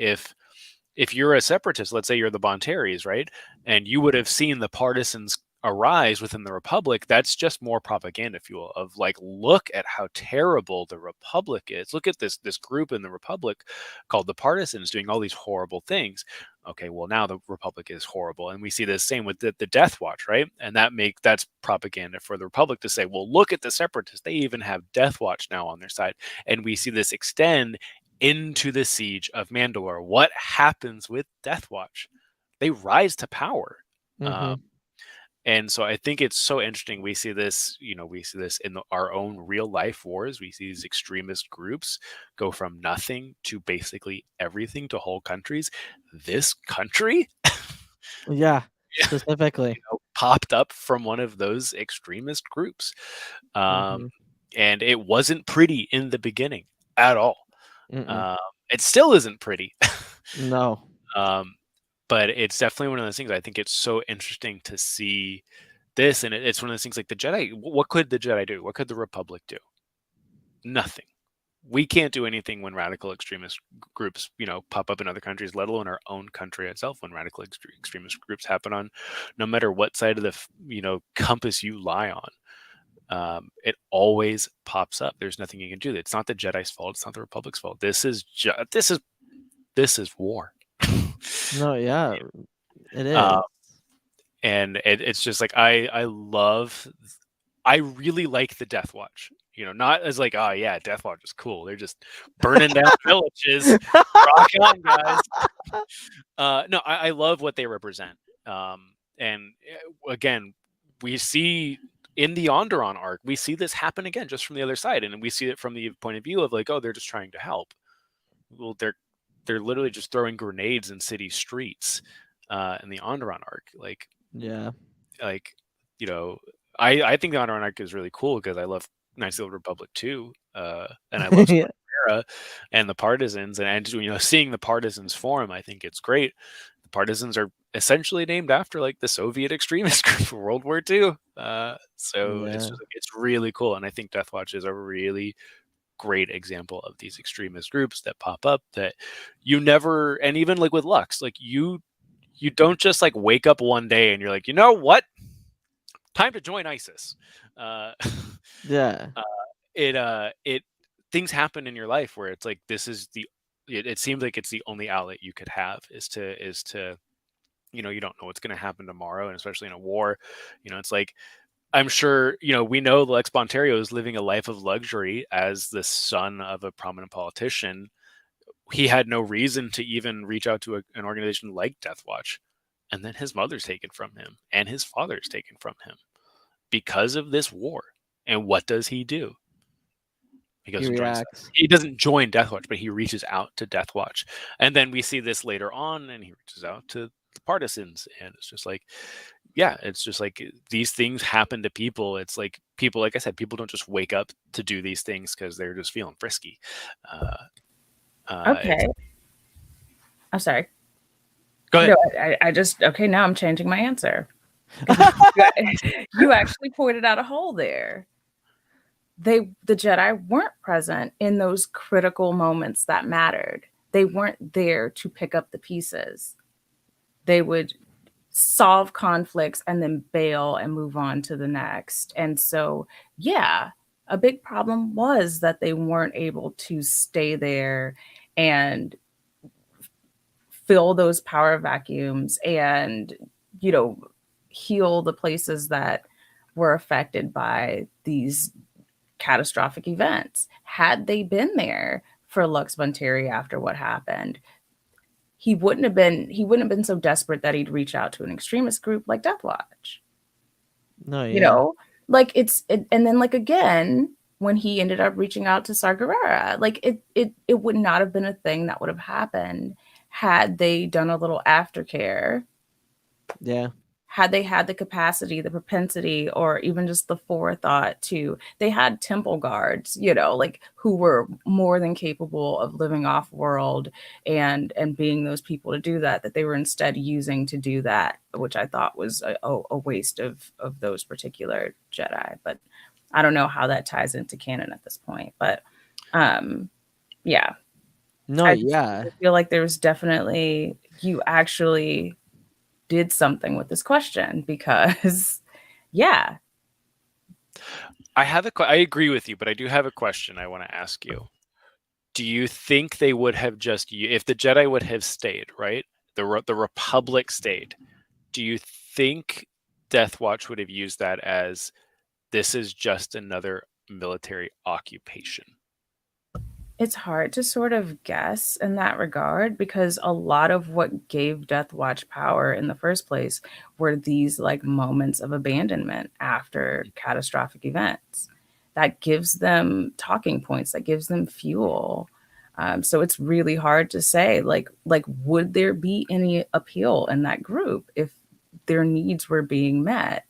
if you're a separatist, let's say you're the Bontaries, right? And you would have seen the Partisans arise within the Republic, that's just more propaganda fuel of like, look at how terrible the Republic is. Look at this group in the Republic called the Partisans doing all these horrible things. Okay, well, now the Republic is horrible, and we see the same with the Death Watch, right? And that's propaganda for the Republic to say, well, look at the Separatists, they even have Death Watch now on their side. And we see this extend into the siege of Mandalore. What happens with Death Watch? They rise to power. And so I think it's so interesting. We see this, we see this in our own real life wars. We see these extremist groups go from nothing to basically everything, to whole countries. This country, specifically, popped up from one of those extremist groups. And it wasn't pretty in the beginning at all. It still isn't pretty. No. But it's definitely one of those things. I think it's so interesting to see this, and it's one of those things like the Jedi. What could the Jedi do? What could the Republic do? Nothing. We can't do anything when radical extremist groups, pop up in other countries, let alone our own country itself. When radical extremist groups happen on, no matter what side of the compass you lie on, it always pops up. There's nothing you can do. It's not the Jedi's fault. It's not the Republic's fault. This is war. No, yeah, it is. And it's just like I really like the Death Watch. Not as like, oh yeah, Death Watch is cool. They're just burning down villages. Rock on, guys. No, I love what they represent. And again, we see in the Onderon arc, we see this happen again, just from the other side, and we see it from the point of view of like, oh, they're just trying to help. Well, they're literally just throwing grenades in city streets in the Onderon arc. I think the Onderon arc is really cool because I love Knights of the Old Republic too, and I love Era and the Partisans, and seeing the Partisans form, I think it's great. The Partisans are essentially named after like the Soviet extremist group for World War II, it's really cool, and I think Death Watch is a really great example of these extremist groups that pop up that you never, and even like with Lux, like you don't just like wake up one day and you're like, you know what, time to join ISIS. It things happen in your life where it's like, this is it seems like it's the only outlet you could have is to you don't know what's going to happen tomorrow, and especially in a war, it's like, I'm sure, we know Lex Bontario is living a life of luxury as the son of a prominent politician. He had no reason to even reach out to an organization like Death Watch. And then his mother's taken from him and his father's taken from him because of this war. And what does he do? He doesn't join Death Watch, but he reaches out to Death Watch. And then we see this later on, and he reaches out to the Partisans. And it's just like, yeah, it's just like these things happen to people. It's like people, like I said, people don't just wake up to do these things because they're just feeling frisky. Okay. I'm sorry. Go ahead. No, I just, okay, now I'm changing my answer. You actually pointed out a hole there. The Jedi weren't present in those critical moments that mattered. They weren't there to pick up the pieces. They would solve conflicts and then bail and move on to the next. And so, yeah, a big problem was that they weren't able to stay there and fill those power vacuums and, heal the places that were affected by these catastrophic events. Had they been there for Lux Bonteri after what happened, he wouldn't have been so desperate that he'd reach out to an extremist group like Death Watch. No, yeah. And then again, when he ended up reaching out to Saw Gerrera, it would not have been a thing that would have happened had they done a little aftercare. Yeah. Had they had the capacity, the propensity, or even just the forethought they had temple guards, who were more than capable of living off world and being those people to do that they were instead using to do that, which I thought was a waste of those particular Jedi. But I don't know how that ties into canon at this point. But yeah. No, I feel like there's definitely, you actually did something with this question, because Yeah. I agree with you, but I do have a question I want to ask you. Do you think they would have if the Jedi would have stayed, right? The Republic stayed. Do you think Death Watch would have used that as this is just another military occupation? It's hard to sort of guess in that regard because a lot of what gave Death Watch power in the first place were these like moments of abandonment after catastrophic events. That gives them talking points, that gives them fuel. So it's really hard to say, like, would there be any appeal in that group if their needs were being met?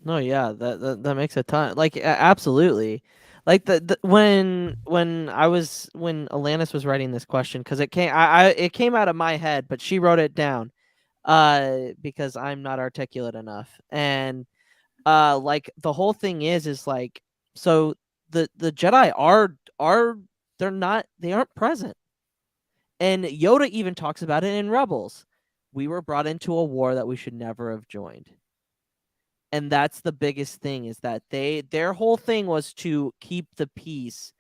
No, yeah, that makes a ton. Like, absolutely. Like when Alanis was writing this question, because it came out of my head, but she wrote it down, because I'm not articulate enough, and like the whole thing is like, so the Jedi they aren't present, and Yoda even talks about it in Rebels. We were brought into a war that we should never have joined. And that's the biggest thing, is that their whole thing was to keep the peace,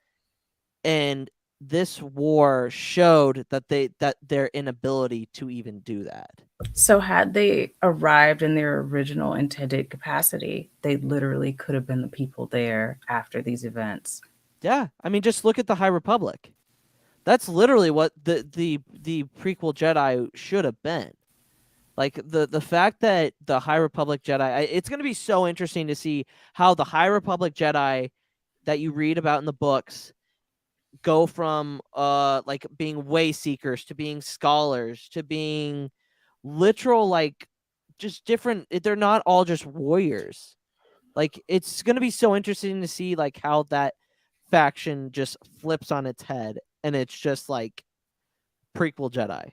and this war showed that their inability to even do that. So had they arrived in their original intended capacity, they literally could have been the people there after these events. Yeah, I mean, just look at the High Republic. That's literally what the prequel Jedi should have been. Like the fact that the High Republic Jedi, it's going to be so interesting to see how the High Republic Jedi that you read about in the books go from like being way seekers to being scholars to being literal, like just different. They're not all just warriors. Like, it's going to be so interesting to see like how that faction just flips on its head, and it's just like prequel Jedi.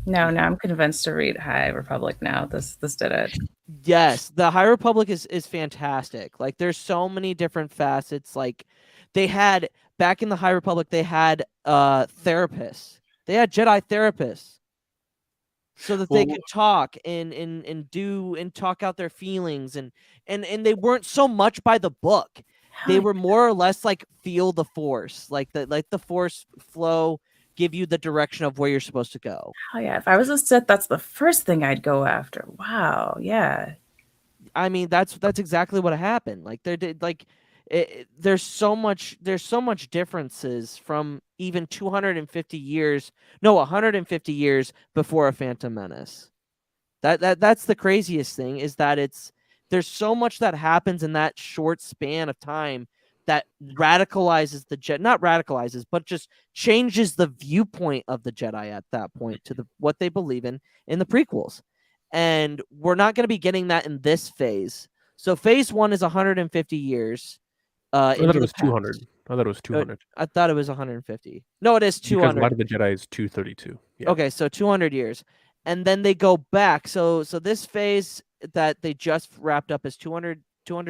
No, I'm convinced to read High Republic now. This did it. Yes, the High Republic is fantastic. Like, there's so many different facets. Like, they had back in the High Republic, they had therapists. They had Jedi therapists, so that they could talk and do and talk out their feelings, and they weren't so much by the book. They were more or less like feel the Force, like the Force flow, give you the direction of where you're supposed to go. Oh yeah, if I was a Sith, that's the first thing I'd go after. Wow, yeah. I mean, that's exactly what happened. Like, there's so much differences from even 150 years before A Phantom Menace. That's the craziest thing, is that there's so much that happens in that short span of time that radicalizes not radicalizes, but just changes the viewpoint of the Jedi at that point to what they believe in the prequels. And we're not going to be getting that in this phase. So phase 1 is 150 years. I thought it was 200. I thought it was 200. I thought it was 150. No, it is 200. Because Light of the Jedi is 232. Yeah. Okay, so 200 years. And then they go back. So this phase that they just wrapped up is 200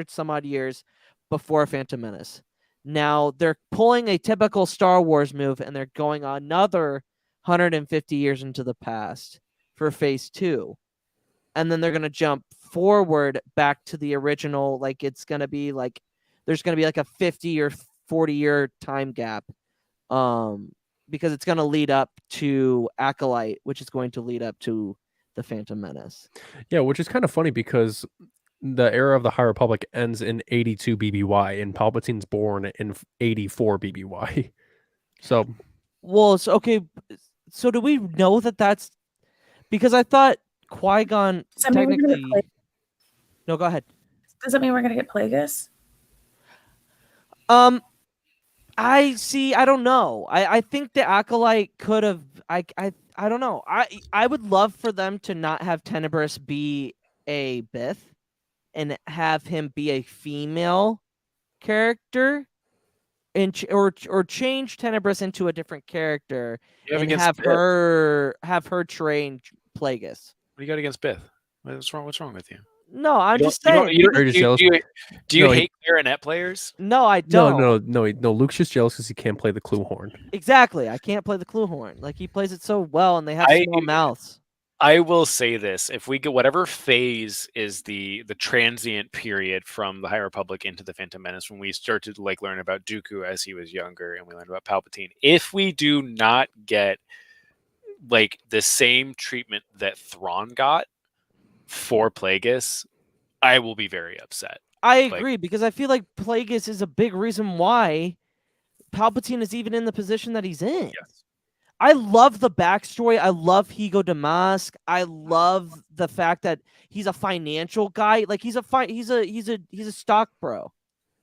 some odd years before Phantom Menace. Now they're pulling a typical Star Wars move, and they're going another 150 years into the past for phase 2. And then they're going to jump forward back to the original. Like, it's going to be like, there's going to be like a 50 or 40 year time gap. Because it's going to lead up to Acolyte, which is going to lead up to the Phantom Menace. Yeah, which is kind of funny because the era of the High Republic ends in 82 BBY, and Palpatine's born in 84 BBY. So, well, so, okay. So do we know that that's because I thought Qui-Gon technically. No, go ahead. Does that mean we're going to get Plagueis? I don't know. I think the Acolyte could have. I don't know. I would love for them to not have Tenebris be a Bith and have him be a female character, and or change Tenebris into a different character and have her train Plagueis. What do you got against Bith? What's wrong with you? No, I'm just saying. Do you hate clarinet players? No, I don't. No. Luke's just jealous because he can't play the clue horn. Exactly. I can't play the clue horn. Like, he plays it so well, and they have small mouths. I will say this: if we get whatever phase is the transient period from the High Republic into the Phantom Menace, when we start to like learn about Dooku as he was younger, and we learn about Palpatine, if we do not get like the same treatment that Thrawn got for Plagueis, I will be very upset. I Like- agree because I feel like Plagueis is a big reason why Palpatine is even in the position that he's in. Yes. I love the backstory. I love Higo Damask. I love the fact that he's a financial guy. Like he's a stock bro.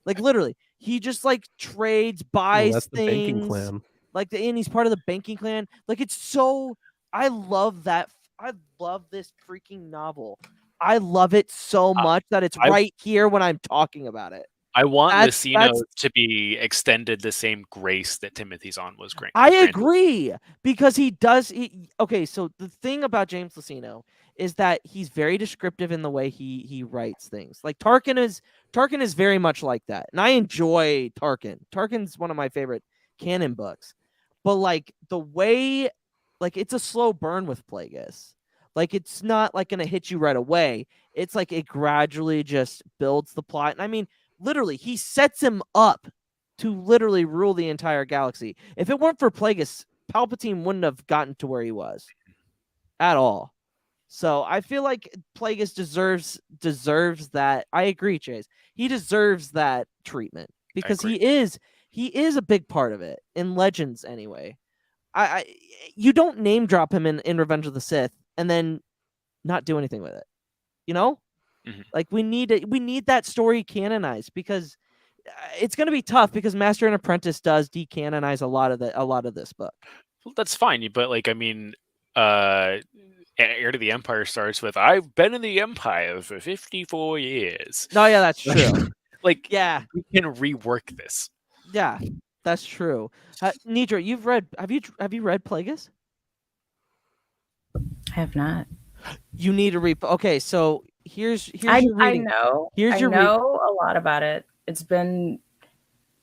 Like literally, he just like trades, buys that's the things. banking clan. Like and he's part of the banking clan. Like it's so. I love that. I love this freaking novel. I love it so much that it's right here when I'm talking about it. I want That's- Lucino to be extended the same grace that Timothy Zahn was granted. I agree because he does. Okay, so the thing about James Lucino is that he's very descriptive in the way he writes things. Like Tarkin is very much like that, and I enjoy Tarkin. Tarkin's one of my favorite canon books, but like the way, like it's a slow burn with Plagueis. Like it's not like gonna hit you right away. It's like it gradually just builds the plot, and I mean. Literally, he sets him up to literally rule the entire galaxy. If it weren't for Plagueis, Palpatine wouldn't have gotten to where he was at all. So I feel like Plagueis deserves that. I agree, Chase. He deserves that treatment because he is a big part of it in Legends anyway. You don't name drop him in Revenge of the Sith and then not do anything with it. You know? Mm-hmm. Like we need that story canonized because it's going to be tough because Master and Apprentice does decanonize a lot of this book. Well, that's fine, but like I mean, Heir to the Empire starts with "I've been in the Empire for 54 years." No, yeah, that's true. Like, yeah, we can rework this. Yeah, that's true. Nedra, have you read Plagueis? I have not. You need to read. Okay, so here's I your reading. know. Here's I your know a lot about it. It's been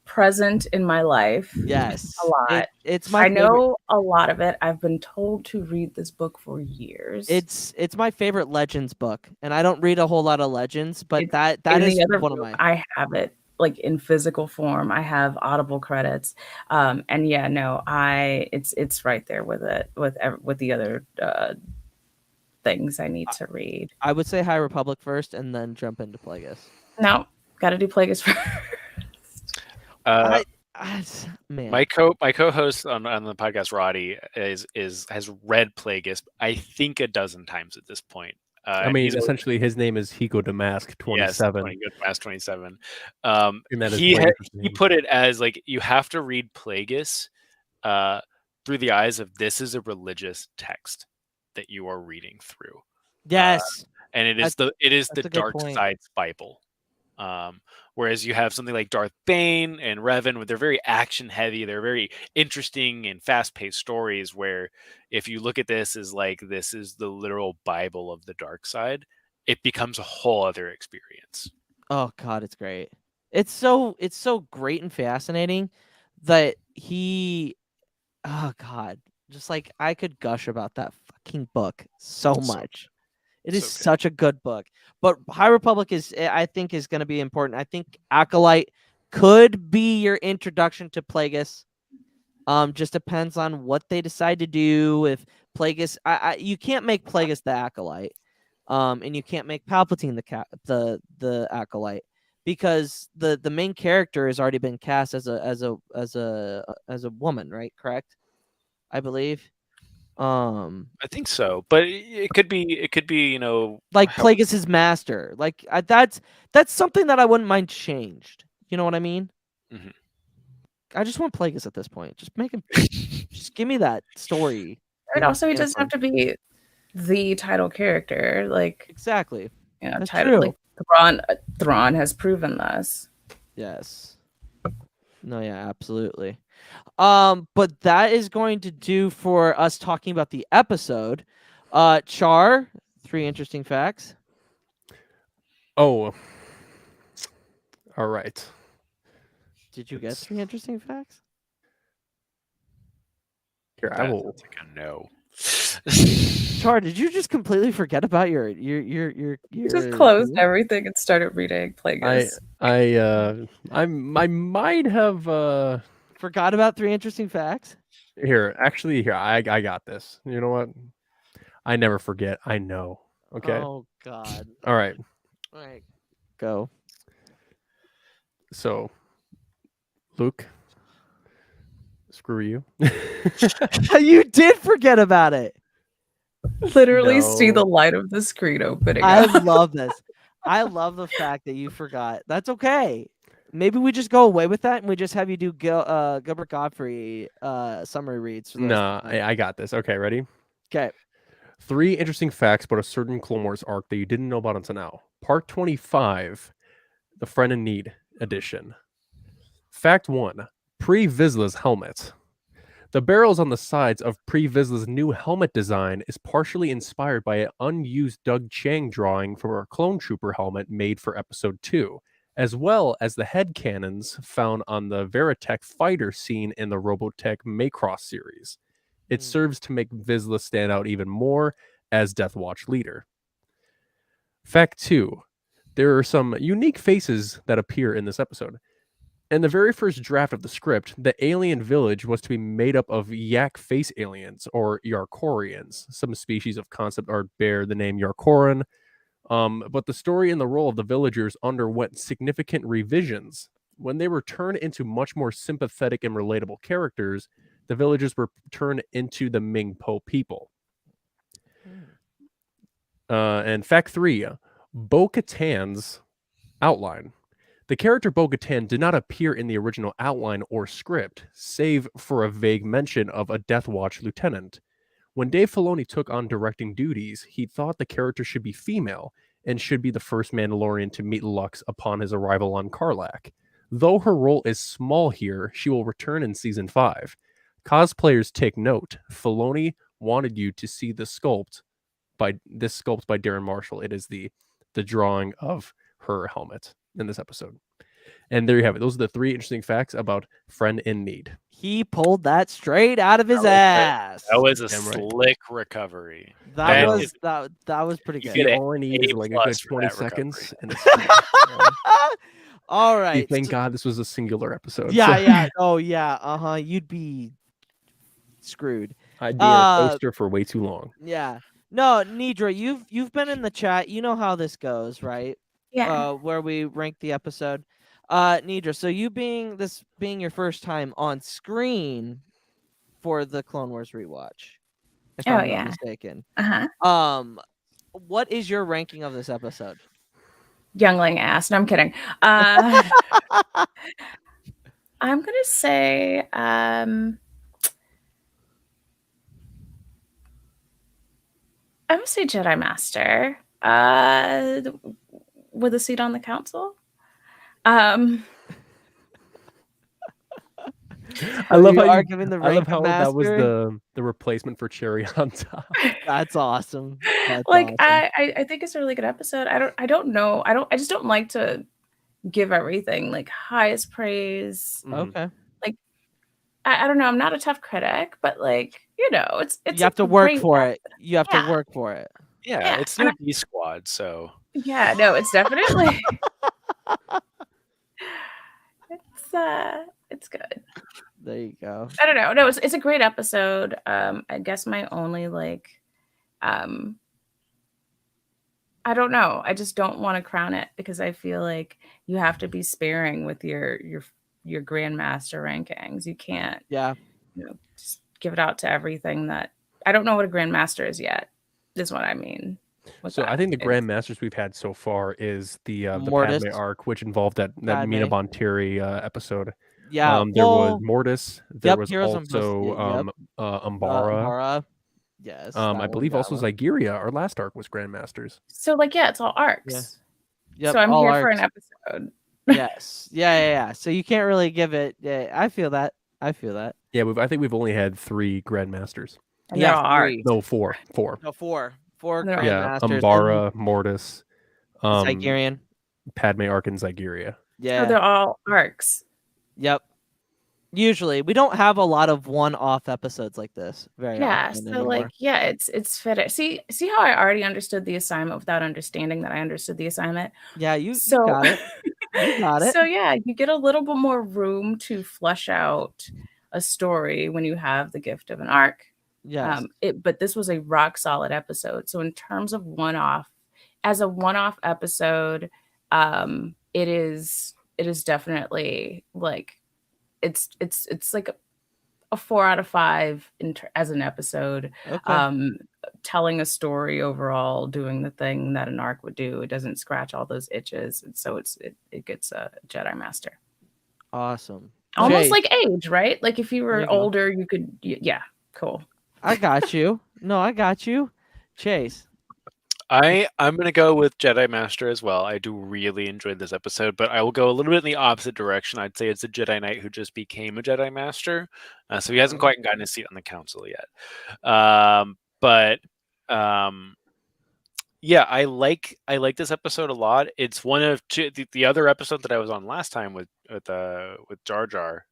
present in my life. Yes, a lot. It's my. I know a lot of it. I've been told to read this book for years. It's my favorite Legends book, and I don't read a whole lot of Legends, but that is one of mine. I have it like in physical form. I have Audible credits, and yeah, no, it's right there with it with the other things I need to read. I would say High Republic first, and then jump into Plagueis. No, got to do Plagueis first. Man, my co-host on the podcast, Roddy, has read Plagueis, I think a dozen times at this point. I mean, essentially, his name is Higo Damask 27. Yes, Higo Damask 27. He put it as like you have to read Plagueis through the eyes of this is a religious text that you are reading through. Yes, and it is the dark side's Bible. Whereas you have something like Darth Bane and Revan, where they're very action heavy, they're very interesting and fast paced stories. Where if you look at this as like this is the literal Bible of the dark side, it becomes a whole other experience. Oh God, it's great. It's so great and fascinating that oh God, just like I could gush about that fucking book so much. It is such a good book. But High Republic I think is going to be important. I think Acolyte could be your introduction to Plagueis. Just depends on what they decide to do. If Plagueis, you can't make Plagueis the Acolyte, and you can't make Palpatine the Acolyte because the main character has already been cast as a woman, right? Correct, I believe. I think so, but it could be like Plagueis' master. Like that's something that I wouldn't mind changed. You know what I mean? Mm-hmm. I just want Plagueis at this point. Just make him. Just give me that story. And also, he doesn't have to be the title character. Like exactly. That's true. Like Thrawn has proven this. Yes. No, yeah, absolutely. But that is going to do for us talking about the episode. Char, 3 interesting facts. Oh. All right. Did you get 3 interesting facts? Here, I will. Take a no. Char, did you just completely forget about your Just closed everything and started reading Plagueis. I might have forgot about 3 interesting facts? here. Actually, here I got this. You know what? I never forget. I know. Okay. Oh God. All right. All right. Go. So, Luke, screw you. You did forget about it. Literally see No. the light of the screen opening I up. love this. I love the fact that you forgot. That's okay. Maybe we just go away with that and we just have you do Gilbert Godfrey summary reads. For the rest Nah, of the time. I got this. Okay, ready? Okay. 3 interesting facts about a certain Clone Wars arc that you didn't know about until now. Part 25, the Friend in Need edition. Fact 1, Pre Vizsla's helmet. The barrels on the sides of Pre Vizsla's new helmet design is partially inspired by an unused Doug Chiang drawing from a clone trooper helmet made for Episode 2, as well as the head cannons found on the Veritech fighter seen in the Robotech Macross series. It serves to make Vizsla stand out even more as Death Watch leader. Fact 2, there are some unique faces that appear in this episode. In the very first draft of the script, the alien village was to be made up of yak face aliens, or Yarkorians. Some species of concept art bear the name Yarkoran, but the story and the role of the villagers underwent significant revisions. When they were turned into much more sympathetic and relatable characters, the villagers were turned into the Ming-Po people. And fact 3, Bo-Katan's outline. The character Bo-Katan did not appear in the original outline or script, save for a vague mention of a Death Watch lieutenant. When Dave Filoni took on directing duties, he thought the character should be female and should be the first Mandalorian to meet Lux upon his arrival on Karlak. Though her role is small here, she will return in Season 5. Cosplayers take note. Filoni wanted you to see this sculpt by Darren Marshall. It is the drawing of her helmet in this episode. And there you have it. Those are the 3 interesting facts about Friend in Need. He pulled that straight out of his ass. That was a Damn right. slick recovery. That That was pretty You good. get You it. only need is A like a plus good for 20 that recovery. seconds. And it's All right. thank God this was a singular episode. Yeah, so yeah. Oh, yeah. You'd be screwed. I'd be in a poster for way too long. Yeah. No, Nedra, you've been in the chat. You know how this goes, right? Yeah. Where we rank the episode. Nedra, so you being your first time on screen for the Clone Wars rewatch, if I'm not mistaken. What is your ranking of this episode? Youngling ass. No, I'm kidding. I'm gonna say I'm gonna say Jedi Master. With a seat on the council. I love You how are you, giving the I love rank how of that was master? the replacement for cherry on top. That's awesome. That's Like awesome. I think it's a really good episode. I don't know. I just don't like to give everything like highest praise. Okay. I don't know. I'm not a tough critic, but like, it's You have to work great for it. You have to Yeah. work for it. Yeah, it's no B Squad, so Yeah, no, it's definitely it's good. There you go. I don't know. No, it's a great episode. I guess my only I don't know. I just don't want to crown it because I feel like you have to be sparing with your grandmaster rankings. You can't just give it out to everything that I don't know what a grandmaster is yet. Is what I mean. So I think the grandmasters we've had so far is the Mortis. Padme arc, which involved that Padme. Mina Bonteri episode. Yeah. There was Mortis. There was Heroes and also Umbara. Umbara. Yes. I believe also Zygeria. Our last arc was grandmasters. So it's all arcs. Yep, so I'm all here for arcs. an episode. Yes. Yeah. So you can't really give it. Yeah, I feel that. Yeah, I think we've only had 3 grandmasters. And they're all arcs. 3. No, 4. No, 4. 4 Yeah, Yeah, grandmasters. Umbara, Mortis, Zygeria. Padme arc, and Zygeria. Yeah. So they're all arcs. Yep. Usually, we don't have a lot of one-off episodes like this very Yeah, often so anymore. like, yeah, it's fit. See how I already understood the assignment without understanding that I understood the assignment. Yeah, you So got it. You got it. so yeah, you get a little bit more room to flesh out a story when you have the gift of an arc. Yes. But this was a rock solid episode. So in terms of as a one-off episode, it is definitely like it's like a 4 out of 5 as an episode. Okay. Telling a story overall, doing the thing that an arc would do. It doesn't scratch all those itches, and so it gets a Jedi Master. Awesome. Almost Jay, like age, right? Like if you there were you go. older, you could. Yeah, cool. I got you. No, I got you. Chase. I'm gonna go with Jedi Master as well. I do really enjoy this episode, but I will go a little bit in the opposite direction. I'd say it's a Jedi Knight who just became a Jedi Master, so he hasn't quite gotten his seat on the council yet. But yeah, I like this episode a lot. It's one of two. The other episode that I was on last time with Jar Jar.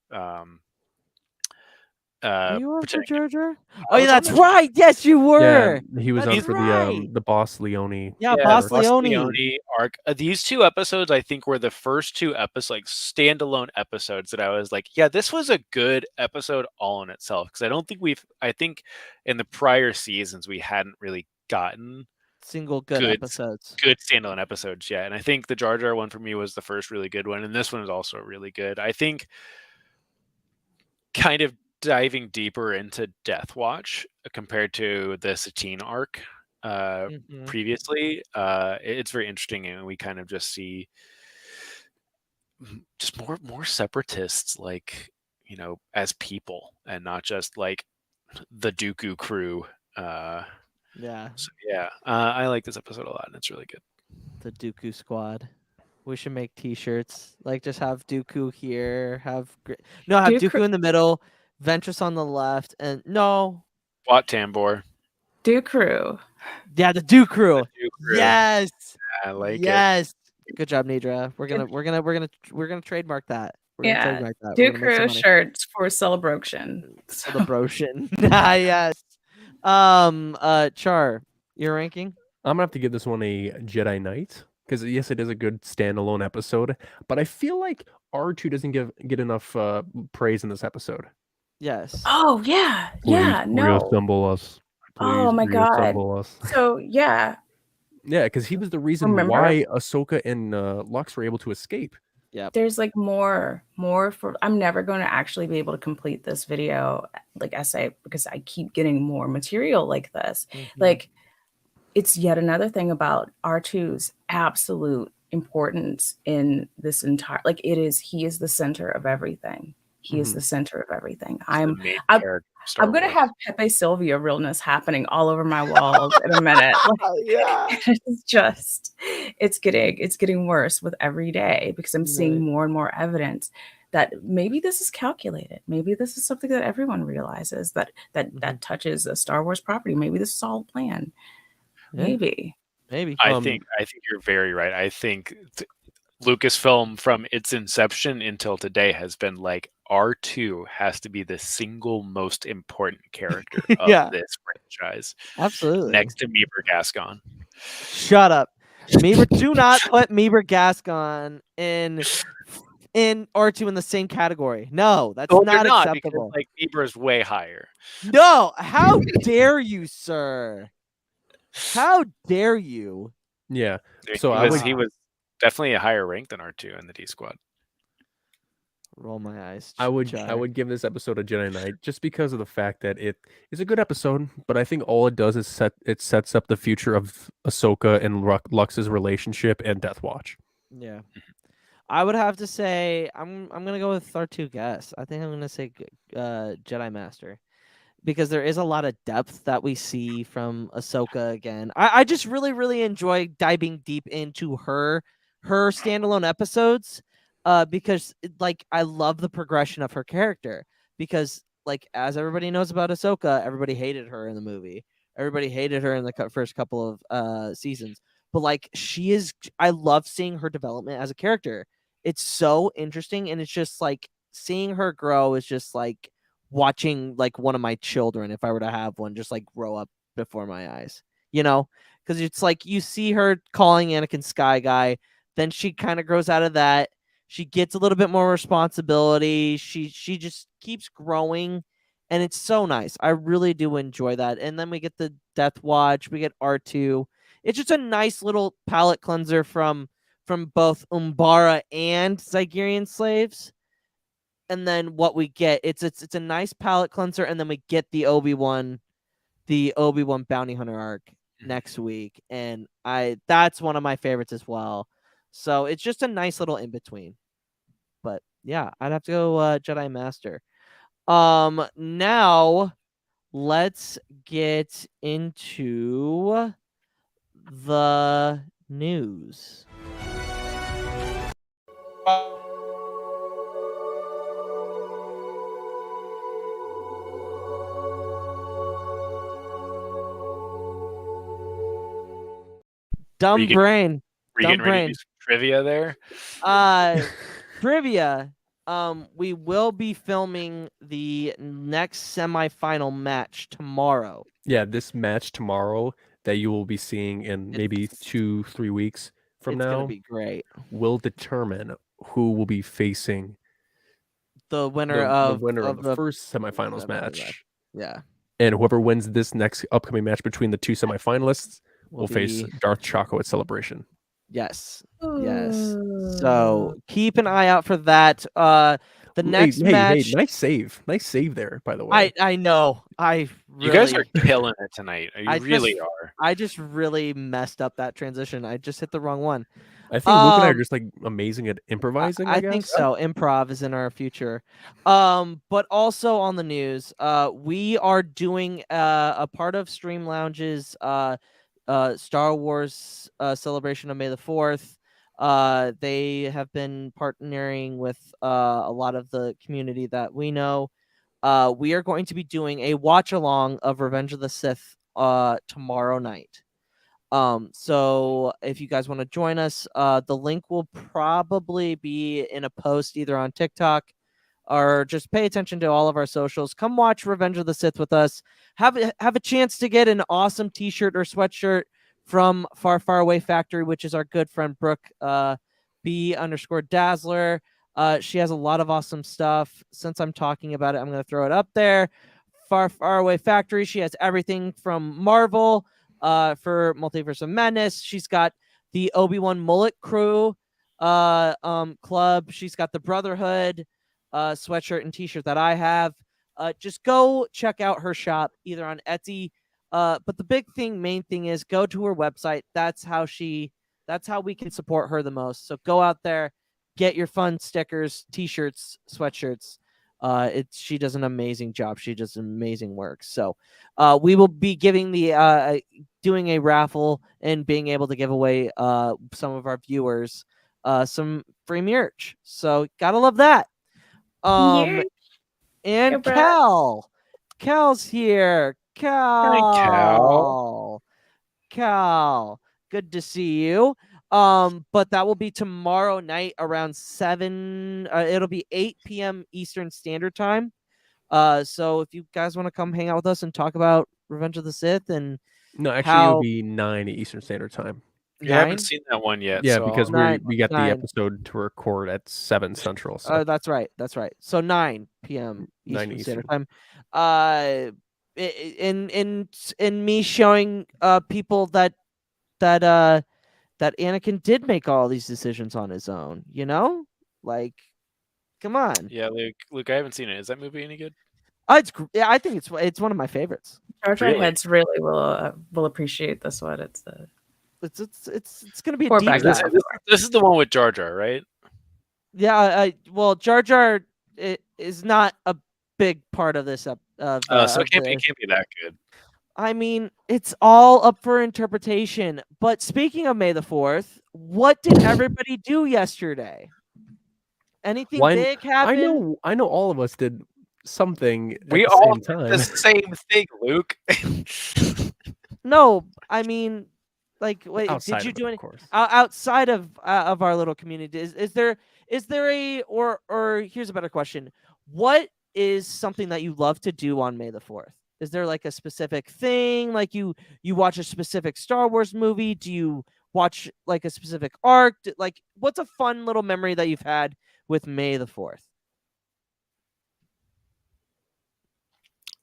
Were you on for pretending- Jar Jar? I Oh, yeah, was on that's the- right. Yes, you were. Yeah, he was That's on for right. the Boss Leone. Yeah, Yeah, Boss Boss Leone. Leone arc. These two episodes, I think, were the first two episodes, like standalone episodes, that I was like, yeah, this was a good episode all in itself. Because I think in the prior seasons we hadn't really gotten Single good episodes. good standalone episodes yet. And I think the Jar Jar one for me was the first really good one, and this one is also really good. I think kind of diving deeper into Death Watch compared to the Satine arc Mhm. previously, it's very interesting, and we kind of just see just more separatists, like, as people, and not just like the Dooku crew. Yeah, So yeah, I like this episode a lot, and it's really good. the Dooku squad. We should make T-shirts. Like, just have Dooku here. Have Dooku in the middle, Ventress on the left, and Wat Tambor. Dooku. yeah, the Dooku crew. Dooku crew. Yes, I like it. yes. Good job, Nedra. We're gonna trademark that. We're gonna Yeah, trademark that. We're gonna make some Dooku money. shirts for celebration. So- Celebration. Yes. Char, your ranking? I'm gonna have to give this one a Jedi Knight because yes, it is a good standalone episode, but I feel like R2 doesn't get enough praise in this episode. Yes. Oh yeah, yeah. Please No. reassemble us. Oh Please my God. reassemble us. So yeah, Yeah, because he was the reason Remember? why Ahsoka and Lux were able to escape. there's like more for. I'm never going to actually be able to complete this video like essay because I keep getting more material like this. Mhm. Like, it's yet another thing about R2's absolute importance in this entire. Like, he is the center of everything. He is Mhm. the center of everything. It's the main I'm- character of Star I'm gonna Wars. have Pepe Sylvia realness happening all over my walls in a minute. Yeah. It's getting worse with every day because I'm seeing Right. more and more evidence that maybe this is calculated. Maybe this is something that everyone realizes that Mhm. touches a Star Wars property. Maybe this is all a plan. Yeah. Maybe. Maybe. I think you're very right. I think Lucasfilm from its inception until today has been like, R2 has to be the single most important character of Yeah. this franchise, Absolutely. next to Meeber Gascon. Shut up. Meeber, do not put Meeber Gascon in R2 in the same category. No, that's Well, they're not not, acceptable. because, like, Meeber is way higher. No, how dare you, sir? How dare you? Yeah. He So I was, would- he was definitely a higher rank than R2 in the D Squad. Roll my eyes. I would Char. give this episode a Jedi Knight just because of the fact that it is a good episode, but I think all it does is sets up the future of Ahsoka and Lux's relationship and Death Watch. Yeah. I would have to say I'm gonna go with R2 guess. I think I'm gonna say Jedi Master. Because there is a lot of depth that we see from Ahsoka again. I just really, really enjoy diving deep into her standalone episodes. Because I love the progression of her character. Because as everybody knows about Ahsoka, everybody hated her in the movie. Everybody hated her in the first couple of seasons. But I love seeing her development as a character. It's so interesting, and it's just seeing her grow is just like watching like one of my children, if I were to have one, just like grow up before my eyes, you know, because it's like you see her calling Anakin Sky Guy, then she kind of grows out of that. She gets a little bit more responsibility. She just keeps growing, and it's so nice. I really do enjoy that. And then we get the Death Watch. We get R2. It's just a nice little palate cleanser from both Umbara and Zygerian slaves. And then what we get, it's a nice palate cleanser, and then we get the Obi-Wan bounty hunter arc next week, and that's one of my favorites as well. So it's just a nice little in between. But yeah, I'd have to go Jedi Master. Now let's get into the news. Dumb brain. Were you getting ready to do some trivia there? Trivia. We will be filming the next semifinal match tomorrow. Yeah, this match tomorrow that you will be seeing in maybe 2-3 weeks from now. It's gonna be great. Will determine who will be facing the winner of of the first semifinals match. Yeah. And whoever wins this next upcoming match between the two semifinalists will face Darth Chaco at Celebration. Yes. Yes. So keep an eye out for that. The next match. Hey, nice save there, by the way. I know. You guys are killing it tonight. You really are. I just really messed up that transition. I just hit the wrong one. I think Luke and I are just like amazing at improvising. I guess. Think so. Improv is in our future. But also on the news, we are doing a part of Stream Lounge's Star Wars celebration of May the 4th. They have been partnering with a lot of the community that we know. We are going to be doing a watch along of Revenge of the Sith tomorrow night. So if you guys want to join us, the link will probably be in a post either on TikTok or just pay attention to all of our socials. Come watch Revenge of the Sith with us. Have a chance to get an awesome t-shirt or sweatshirt from Far Far Away Factory, which is our good friend Brooke B_Dazzler. She has a lot of awesome stuff. Since I'm talking about it, I'm going to throw it up there. Far Far Away Factory. She has everything from Marvel for Multiverse of Madness. She's got the Obi-Wan Mullet Crew club. She's got the Brotherhood sweatshirt and t-shirt that I have. Just go check out her shop either on Etsy. But the main thing is go to her website. That's how we can support her the most. So go out there, get your fun stickers, t-shirts, sweatshirts. She does an amazing job. She does amazing work. So we will be giving doing a raffle and being able to give away some of our viewers some free merch. So gotta love that. And Cal's here. Cal, good to see you. But that will be tomorrow night around 7. It'll be 8 p.m. Eastern Standard Time. So if you guys want to come hang out with us and talk about Revenge of the Sith and it'll be 9 Eastern Standard Time. You haven't seen that one yet. Yeah, so because we got the episode to record at 7 Central. So. That's right. So 9 p.m. Eastern Standard Time. In me showing people that Anakin did make all these decisions on his own, you know? Like, come on. Yeah, Luke, I haven't seen it. Is that movie any good? I think it's one of my favorites. Jar Jar heads really will appreciate this one. It's gonna be a deep dive. This is the one with Jar Jar, right? Yeah. Well, Jar Jar is not a big part of this. So it can't be that good. I mean, it's all up for interpretation. But speaking of May the 4th, what did everybody do yesterday? Anything big happen? I know all of us did something at we the all same time. did the same thing, Luke. No, I mean, Like, wait, Outside did you of it, do of any course. outside of our little community? Is there a or here's a better question: what is something that you love to do on May the 4th? Is there like a specific thing? Like you watch a specific Star Wars movie? Do you watch like a specific arc? Like, what's a fun little memory that you've had with May the 4th?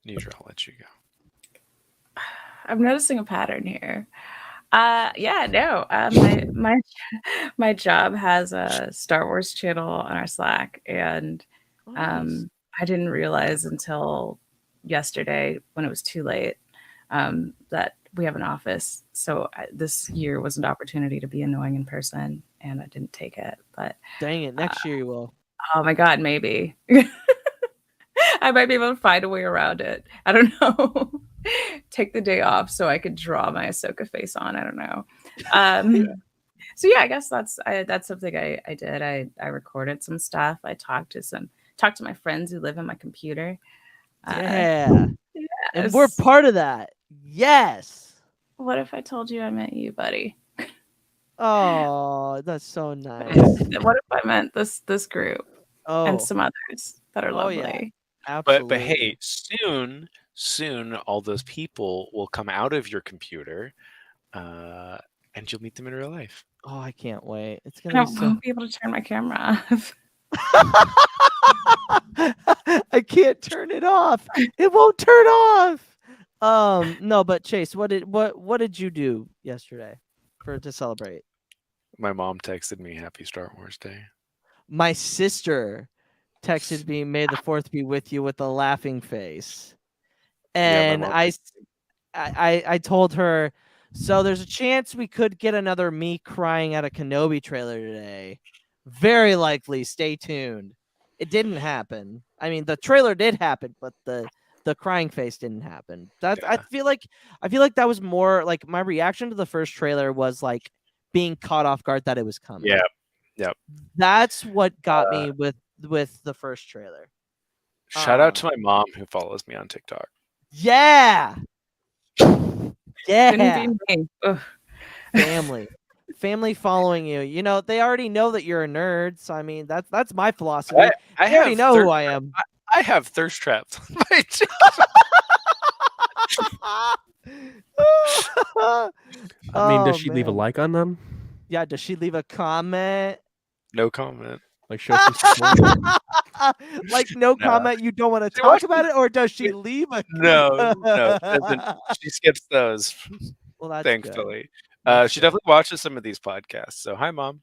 Nedra, I'll let you go. I'm noticing a pattern here. Yeah, no. My job has a Star Wars channel on our Slack, and Nice. I didn't realize until yesterday when it was too late that we have an office. So this year was an opportunity to be annoying in person, and I didn't take it. But Dang it! Next year you will. oh my God, maybe. I might be able to find a way around it. I don't know. Take the day off so I could draw my Ahsoka face on. I don't know. So yeah, I guess that's something I did. I recorded some stuff. I talked to my friends who live in my computer. Yeah, Yes. and we're part of that. Yes. What if I told you I meant you, buddy? Oh, that's so nice. What if I meant this group and Oh, some others that are lovely? yeah. Absolutely. But hey, soon all those people will come out of your computer, and you'll meet them in real life. Oh, I can't wait. It's And gonna I be so. won't be able to turn my camera off. I can't turn it off. It won't turn off. No, but Chase, what did you do yesterday to celebrate? My mom texted me Happy Star Wars Day. My sister texted me, "May the 4th be with you," with a laughing face, Yeah, and I told her, so there's a chance we could get another me crying at a Kenobi trailer today. Very likely. Stay tuned. It didn't happen. I mean, the trailer did happen, but the crying face didn't happen. I feel like that was more like my reaction to the first trailer was like being caught off guard that it was coming. Yeah. Yep. That's what got me with the first trailer. Shout out to my mom who follows me on TikTok. Yeah. Yeah. Couldn't be me. Ugh. Family following you. You know, they already know that you're a nerd. So I mean, that's my philosophy. I They already know who I am. I have thirst traps. I mean, does she leave a like on them? Yeah, does she leave a comment? No comment. Like show some support? Like no comment, you don't want to talk about it, or does she leave a No, she skips those. Well, that's thankfully. Good. She definitely watches some of these podcasts. So hi, Mom.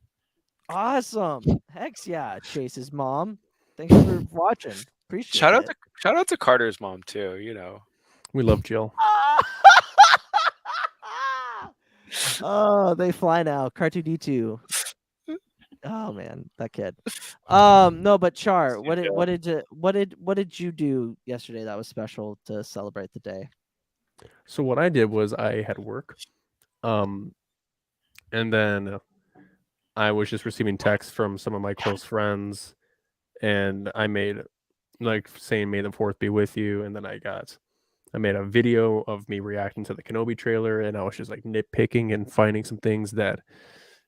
Awesome. Heck yeah, Chase's mom. Thanks for watching. Appreciate it. Shout out to Carter's mom too, you know. We love Jill. Oh, they fly now. Cartoon-D2. Oh man, that kid. No, but Char, what did you do yesterday that was special to celebrate the day? So what I did was I had work, and then I was just receiving texts from some of my close friends, and I made like saying "May the 4th be with you," and then I made a video of me reacting to the Kenobi trailer, and I was just like nitpicking and finding some things that,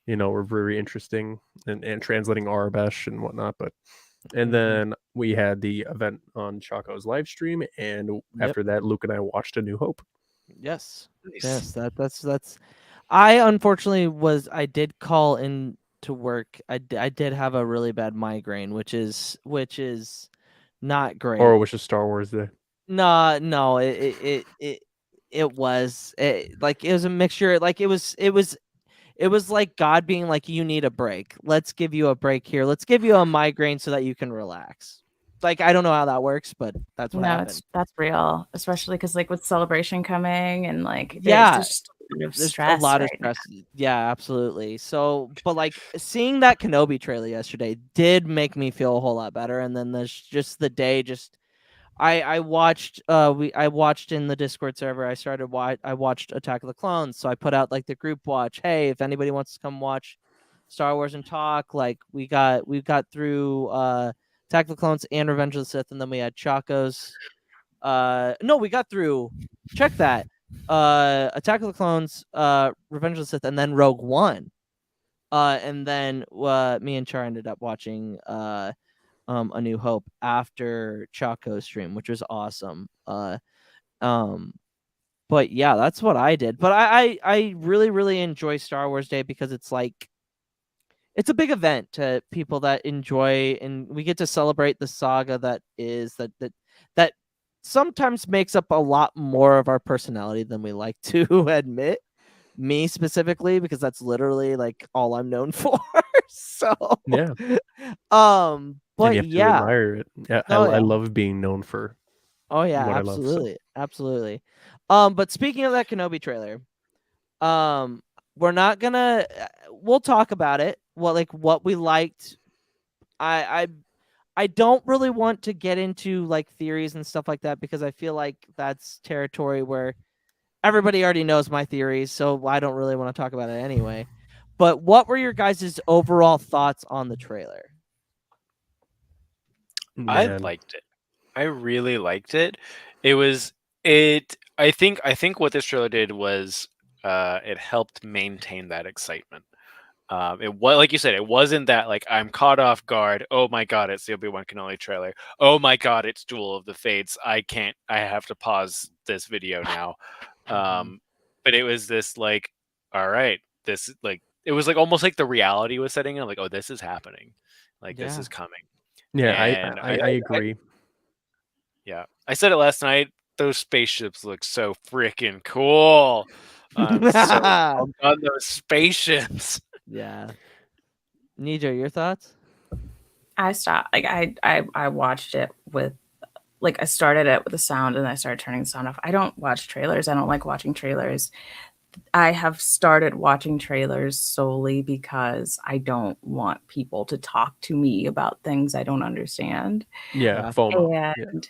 you know, were very interesting and translating Arabesh and whatnot. And then we had the event on Chaco's live stream, and after that, Luke and I watched A New Hope. Yes. Nice. Yes, that's I unfortunately I did call in to work. I did have a really bad migraine, which is not great. Or was just Star Wars Day. No, it was a mixture. Like it was like God being like, you need a break. Let's give you a break here. Let's give you a migraine so that you can relax. Like, I don't know how that works, but that's what happened. That's real, especially because like with Celebration coming and like there's just a lot of There's stress. a lot of right stress. Yeah, absolutely. So, but like seeing that Kenobi trailer yesterday did make me feel a whole lot better. And then there's just the day, I watched I watched in the Discord server. I watched Attack of the Clones. So I put out like the group watch. Hey, if anybody wants to come watch Star Wars and talk, like we got through Attack of the Clones and Revenge of the Sith, and then we had Chaco's. No, we got through. Check that. Attack of the Clones, Revenge of the Sith, and then Rogue One. And then me and Char ended up watching A New Hope after Chaco's stream, which was awesome. But yeah, that's what I did. But I really, really enjoy Star Wars Day because it's like it's a big event to people that enjoy, and we get to celebrate the saga that is that sometimes makes up a lot more of our personality than we like to admit. Me specifically, because that's literally like all I'm known for. So Yeah. But and you have to yeah. admire it. Yeah, Oh, I yeah. love being known for. Oh yeah, what I love, so. absolutely. But speaking of that Kenobi trailer, we're not gonna. We'll talk about it. What we liked. I don't really want to get into like theories and stuff like that because I feel like that's territory where everybody already knows my theories, so I don't really want to talk about it anyway. But what were your guys' overall thoughts on the trailer? I Man. liked it. I really liked it. I think what this trailer did was it helped maintain that excitement. It was like you said, it wasn't that like I'm caught off guard. Oh my god, it's the Obi-Wan Kenobi trailer. Oh my god, it's Duel of the Fates. I have to pause this video now. But it was this like, all right, this like it was like almost like the reality was setting in. Like, oh, this is happening. Like this is coming. Yeah, And I agree. Yeah, I said it last night. Those spaceships look so freaking cool. I'm so pumped on those spaceships. Yeah. Nedra, your thoughts? I stopped. Like I watched it with, like, I started it with the sound and I started turning the sound off. I don't watch trailers. I don't like watching trailers. I have started watching trailers solely because I don't want people to talk to me about things I don't understand. Yeah, FOMO. And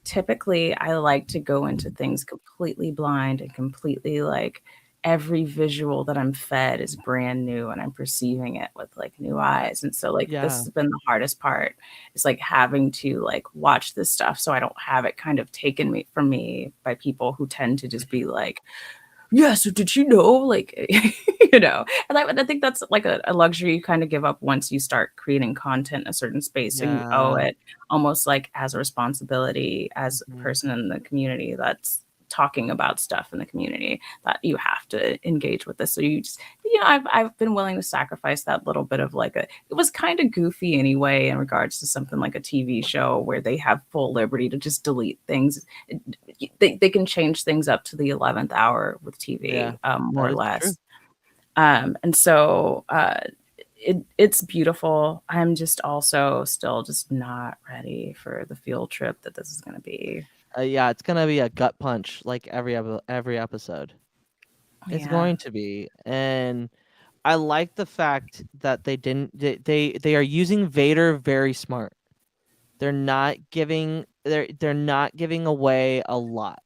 typically I like to go into things completely blind and completely like every visual that I'm fed is brand new and I'm perceiving it with like new eyes. And so like this has been the hardest part. It's like having to like watch this stuff so I don't have it kind of taken from me by people who tend to just be like, yeah, so did you know, like, and I think that's like a luxury you kind of give up once you start creating content in a certain space. So you owe it almost like as a responsibility as a person in the community that's talking about stuff in the community that you have to engage with this. So you just, I've been willing to sacrifice that little bit of like it was kind of goofy anyway in regards to something like a TV show where they have full liberty to just delete things. They can change things up to the 11th hour with TV, more or less. And so it's beautiful. I'm just also still just not ready for the field trip that this is going to be. It's gonna be a gut punch like every episode. It's going to be, and I like the fact that they are using Vader very smart. They're not giving away a lot.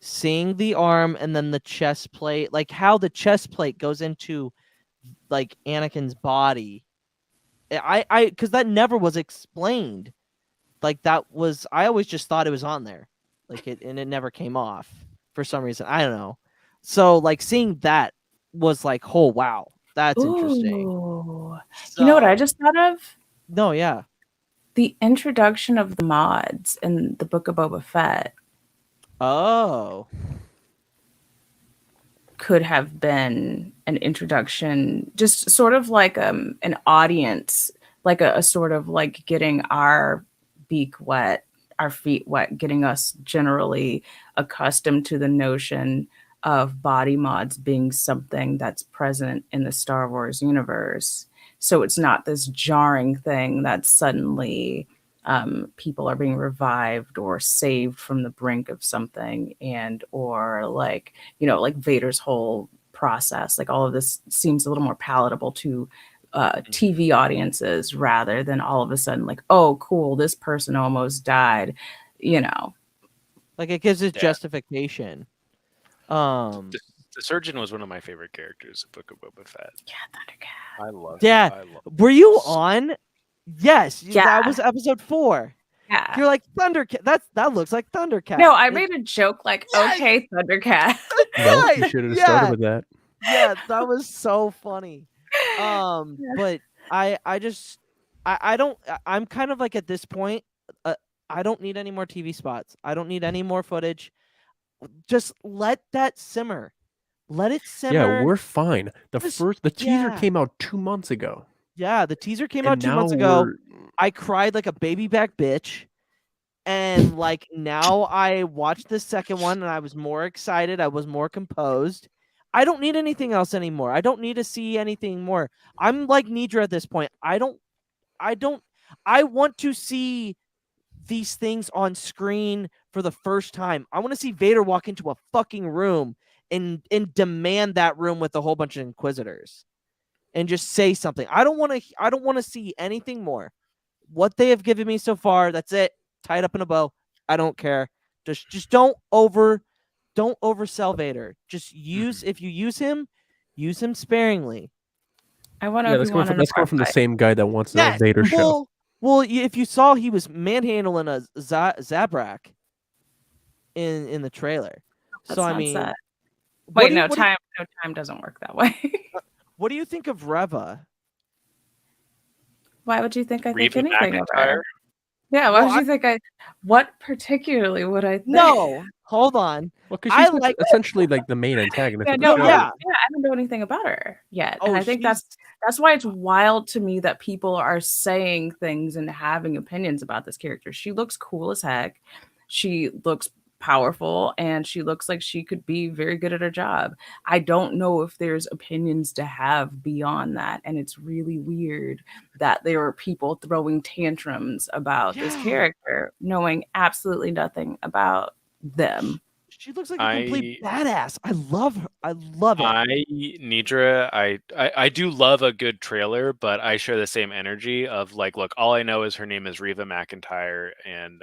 Seeing the arm and then the chest plate, like how the chest plate goes into like Anakin's body. I because that never was explained. Like I always just thought it was on there. Like it never came off for some reason. I don't know. So like seeing that was like, oh wow, that's interesting. So, you know what I just thought of? No, yeah. The introduction of the mods in the Book of Boba Fett. Oh. Could have been an introduction, just sort of like an audience, like a sort of like getting our beak wet, our feet wet, getting us generally accustomed to the notion of body mods being something that's present in the Star Wars universe. So it's not this jarring thing that suddenly people are being revived or saved from the brink of something, and or like, like Vader's whole process, like all of this seems a little more palatable to TV audiences rather than all of a sudden like, oh cool, this person almost died, like it gives it justification. The surgeon was one of my favorite characters in Book of Boba Fett. Yeah, Thundercat. I love Were you on? Yes, that was episode 4. Yeah. You're like Thundercat. That looks like Thundercat. No, I made a joke like, Yes! okay, Thundercat. No, Right, you should have yeah. started with that. Yeah, that was so funny. But I'm kind of like at this point, I don't need any more TV spots. I don't need any more footage. Just let that simmer. Let it simmer. Yeah, we're fine. The teaser yeah. came out 2 months ago. Yeah, the teaser came And out 2 months now ago. we're- I cried like a baby back bitch. And like now I watched the second one and I was more excited. I was more composed. I don't need anything else anymore. I don't need to see anything more. I'm like Nedra at this point. I want to see these things on screen for the first time. I want to see Vader walk into a fucking room and demand that room with a whole bunch of Inquisitors and just say something. I don't want to see anything more. What they have given me so far, that's it. Tied up in a bow. I don't care. Just don't oversell Vader. Just if you use him sparingly. I want yeah, that's coming from the same guy that wants a Vader show. Well, if you saw, he was manhandling a Zabrak in the trailer. That's so I not mean, sad. Wait, time doesn't work that way. What do you think of Reva? Why would you think I think Reva anything of McEntire? her? Yeah, why would you think what particularly would I think? No, hold on. Well, because she's essentially like the main antagonist of the show. I don't know anything about her yet. And I think that's why it's wild to me that people are saying things and having opinions about this character. She looks cool as heck. She looks powerful and she looks like she could be very good at her job. I don't know if there's opinions to have beyond that, and it's really weird that there are people throwing tantrums about this character knowing absolutely nothing about them. She looks like a complete badass. I love her. I love it. Nedra, I do love a good trailer, but I share the same energy of like, look, all I know is her name is Reva McEntire, and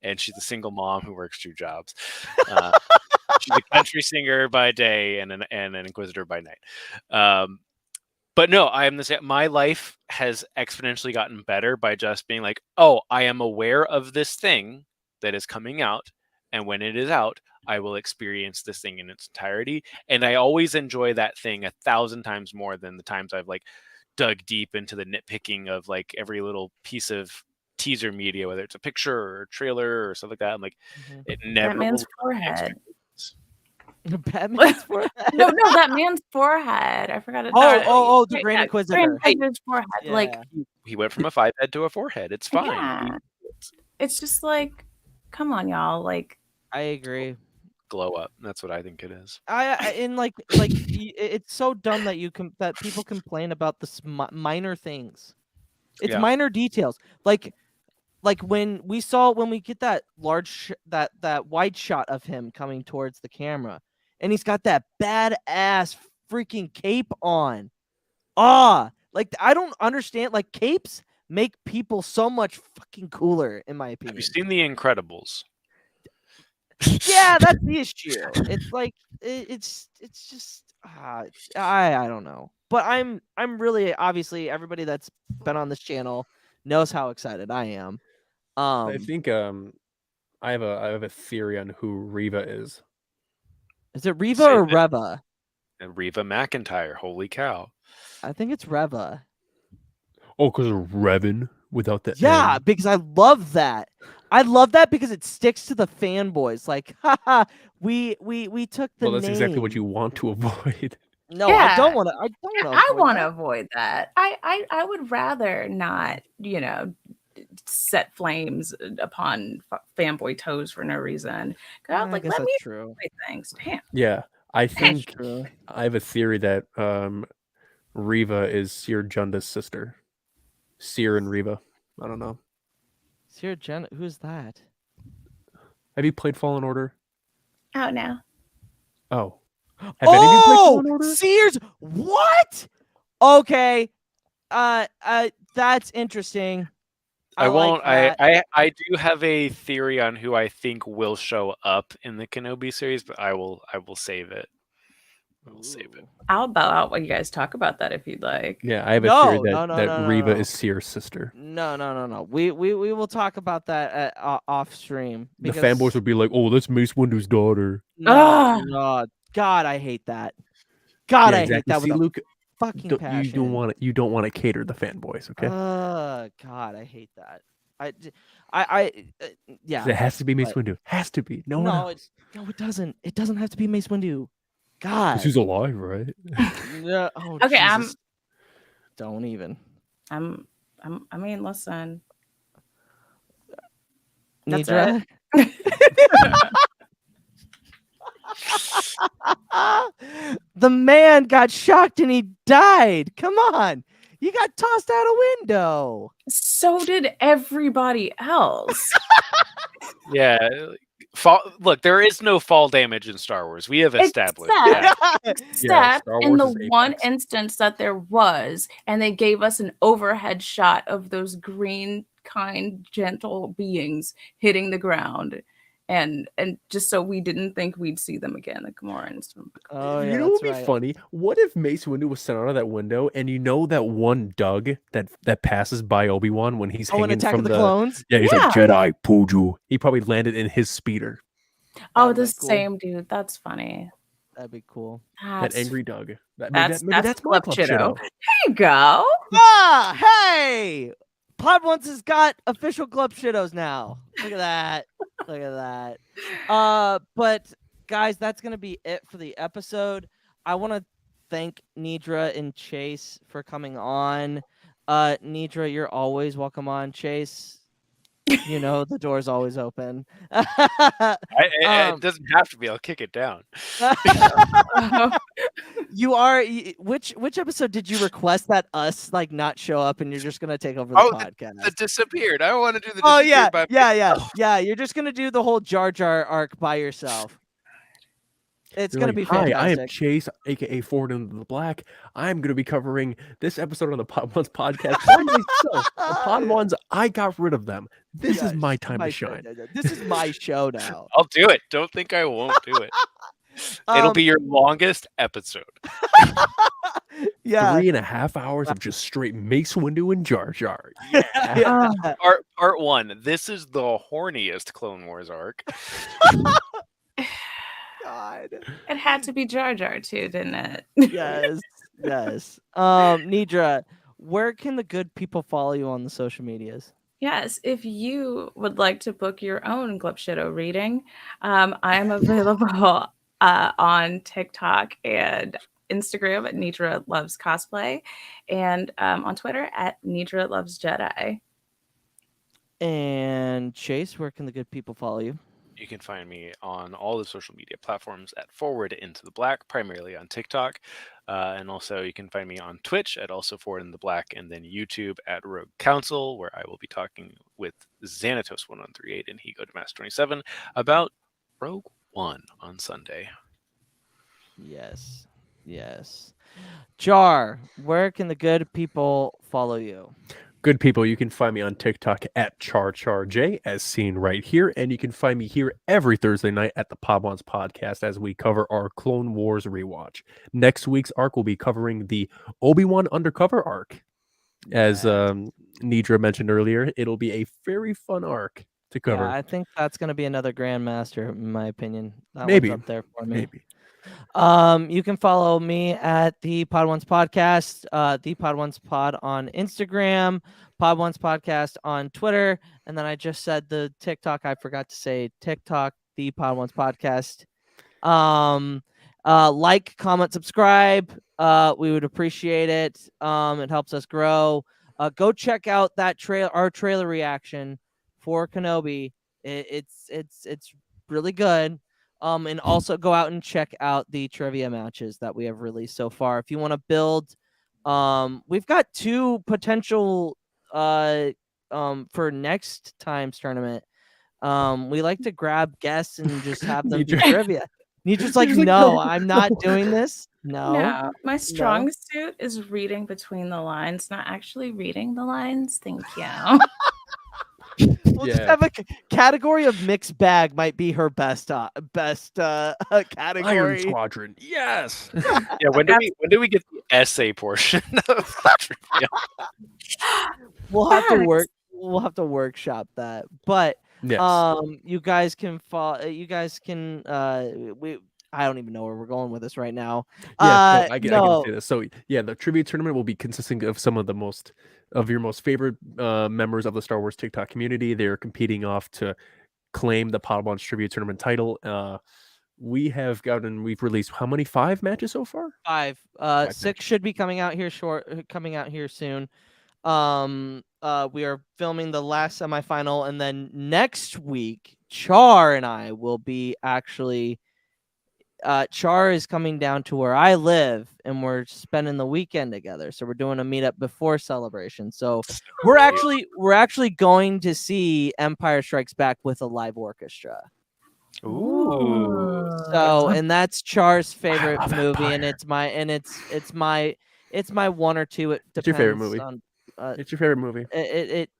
and she's a single mom who works 2 jobs. She's a country singer by day and an Inquisitor by night. But no, I am the same. My life has exponentially gotten better by just being like, oh, I am aware of this thing that is coming out, and when it is out, I will experience this thing in its entirety. And I always enjoy that thing 1,000 times more than the times I've like dug deep into the nitpicking of like every little piece of teaser media, whether it's a picture or a trailer or stuff like that. I'm like, it never. Batman's forehead. Batman's forehead. No, that man's forehead. I forgot it. The Grand Inquisitor. His forehead. Yeah. Like he went from a 5 head to a 4 head. It's fine. Yeah. It's just like, come on, y'all. Like, I agree. Glow up. That's what I think it is. It's so dumb that people complain about the minor things. It's minor details. Like when we get that large that wide shot of him coming towards the camera, and he's got that badass freaking cape on. Like I don't understand. Like capes make people so much fucking cooler, in my opinion. Have you seen The Incredibles? Yeah, that's the issue. It's like it's just I don't know. But I'm really, obviously everybody that's been on this channel knows how excited I am. I think I have a theory on who Reva is. Is it Reva or Reva? And Reva McEntire. Holy cow! I think it's Reva. Oh, because of Revan without the N. Because I love that. I love that because it sticks to the fanboys. Like, haha, we took the name. Well, that's exactly what you want to avoid. No, I don't want to. I want to avoid that. I would rather not, set flames upon fanboy toes for no reason. Let me true. Things. Damn. Yeah, I think I have a theory that Reva is Seer Junda's sister. Seer and Reva. I don't know. Seer Junda, who's that? Have you played Fallen Order? Oh no. Oh. Have any of you played Fallen Order? Seers. What? Okay. That's interesting. I won't. I do have a theory on who I think will show up in the Kenobi series, but I will save it. We'll save it. I'll bow out while you guys talk about that if you'd like. Yeah, I have a No, theory no, that no, Reva no. is Seer's sister. No. We will talk about that at, off stream. The fanboys would be like, "Oh, that's Mace Windu's daughter." No, God, I hate that. God, Yeah, I exactly. hate that See, with Luke, a fucking you passion. don't want to cater the fanboys, okay? God, I hate that. Yeah. It has to be Mace but- Windu. Has to be. No, No, it doesn't. It doesn't have to be Mace Windu. God. because he's alive, right? Yeah. Oh, Okay, Jesus. Don't even. I mean, listen. That's Nedra? The man got shocked and he died. Come on. You got tossed out a window. So did everybody else. Yeah. Look, there is no fall damage in Star Wars. We have established Except- that. Except Star in Wars the is one Apex. instance that there was, and they gave us an overhead shot of those green, kind, gentle beings hitting the ground. And just so we didn't think we'd see them again, the Gamorreans. Oh, yeah, You know what would be that's right. funny? What if Mace Windu was sent out of that window, and you know that one Doug that passes by Obi-Wan when he's Oh, in hanging Attack from of the Clones? Yeah, he's Yeah. like, "Jedi pulled you." He probably landed in his speeder. Oh, That'd the be cool. same dude. That's funny. That'd be cool. That angry Doug. Maybe that's that's my Club Club Shido. There you go. Hey! Pod Once has got official Club Shitos now. Look at that. Look at that. But guys, that's gonna be it for the episode. I want to thank Nedra and Chase for coming on. Nedra, you're always welcome on. Chase, you know the door's always open. It doesn't have to be. I'll kick it down. You are. Which episode did you request that us like not show up and you're just gonna take over the podcast? It disappeared. I want to do the. Oh yeah, disappeared by yeah. You're just gonna do the whole Jar Jar arc by yourself. It's You're gonna like, be "Hi, fantastic. I am Chase, aka Forward into the Black. I'm going to be covering this episode on the Pod Ones podcast by myself. The Pod Ones, I got rid of them. This is Yes, my time to show. shine." This is my show now. I'll do it. Don't think I won't do it. It'll be your longest episode. Yeah. 3.5 hours of just straight Mace Windu and Jar Jar. Yeah. Part 1. This is the horniest Clone Wars arc. God. It had to be Jar Jar too, didn't it? Yes. Yes. Nedra, where can the good people follow you on the social medias? Yes, if you would like to book your own Glupshido reading, I am available on TikTok and Instagram at Nedra Loves Cosplay, and on Twitter at Nedra Loves Jedi. And Chase, where can the good people follow you? You can find me on all the social media platforms at Forward Into the Black, primarily on TikTok. And also you can find me on Twitch at also Forward in the Black, and then YouTube at Rogue Council, where I will be talking with Xanatos1138 and He Go to Mass 27 about Rogue One on Sunday. Yes. Yes. Jar, where can the good people follow you? Good people, you can find me on TikTok at CharCharJ, as seen right here, and you can find me here every Thursday night at the Pod Ones podcast as we cover our Clone Wars rewatch. Next week's arc will be covering the Obi-Wan undercover arc. As Nedra mentioned earlier, it'll be a very fun arc to cover. Yeah, I think that's going to be another Grandmaster, in my opinion. That Maybe. one's up there for me. Maybe. You can follow me at the Pod Ones Podcast, the Pod Ones Pod on Instagram, Pod Ones Podcast on Twitter, and then I just said the TikTok. I forgot to say TikTok, the Pod Ones Podcast. Like, comment, subscribe. We would appreciate it. It helps us grow. Go check out that our trailer reaction for Kenobi. It's really good. And also go out and check out the trivia matches that we have released so far. If you want to build, we've got 2 potential for next time's tournament. We like to grab guests and just have them do trivia. You're just like, no, I'm not doing this. No, my strong suit is reading between the lines, not actually reading the lines. Thank you. We'll just have a category of mixed bag. Might be her best category. Iron Squadron. Yes. Yeah, when do we get the essay portion of the trivia? We'll have to workshop that. But Yes. you guys can I don't even know where we're going with this right now. Yeah, I can say this. So yeah, the trivia tournament will be consisting of some of your most favorite members of the Star Wars TikTok community. They're competing off to claim the Podwans Trivia Tournament title. We've released how many? 5 matches so far? 5. 6 matches. should be coming out here soon. We are filming the last semifinal, and then next week, Char and I will be actually. Char is coming down to where I live, and we're spending the weekend together. So we're doing a meetup before Celebration. So we're actually going to see Empire Strikes Back with a live orchestra. Ooh. So, and that's Char's favorite movie, Empire. and it's my one or two. It depends. It's your favorite movie. On, It's your favorite movie. It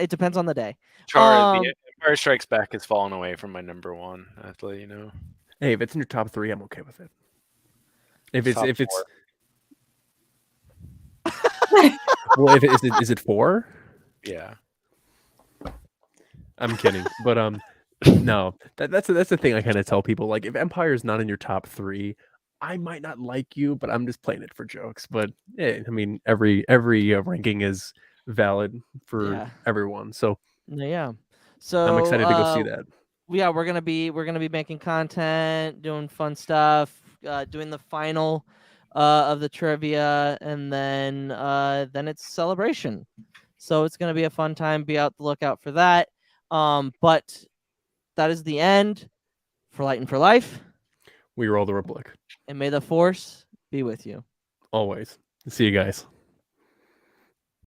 depends on the day. Char, the Empire Strikes Back has fallen away from my number 1. I have to let you know. Hey, if it's in your top 3, I'm okay with it. If it's well, is it 4? Yeah. I'm kidding, but no, that's the thing I kind of tell people. Like, if Empire is not in your top 3, I might not like you, but I'm just playing it for jokes. But yeah, I mean, every ranking is valid for everyone. So yeah, so I'm excited to go see that. Yeah, we're gonna be making content, doing fun stuff, doing the final of the trivia, and then it's Celebration. So it's gonna be a fun time. Be out the lookout for that. But that is the end for Light and for Life. We roll the Republic, and may the Force be with you always. See you guys.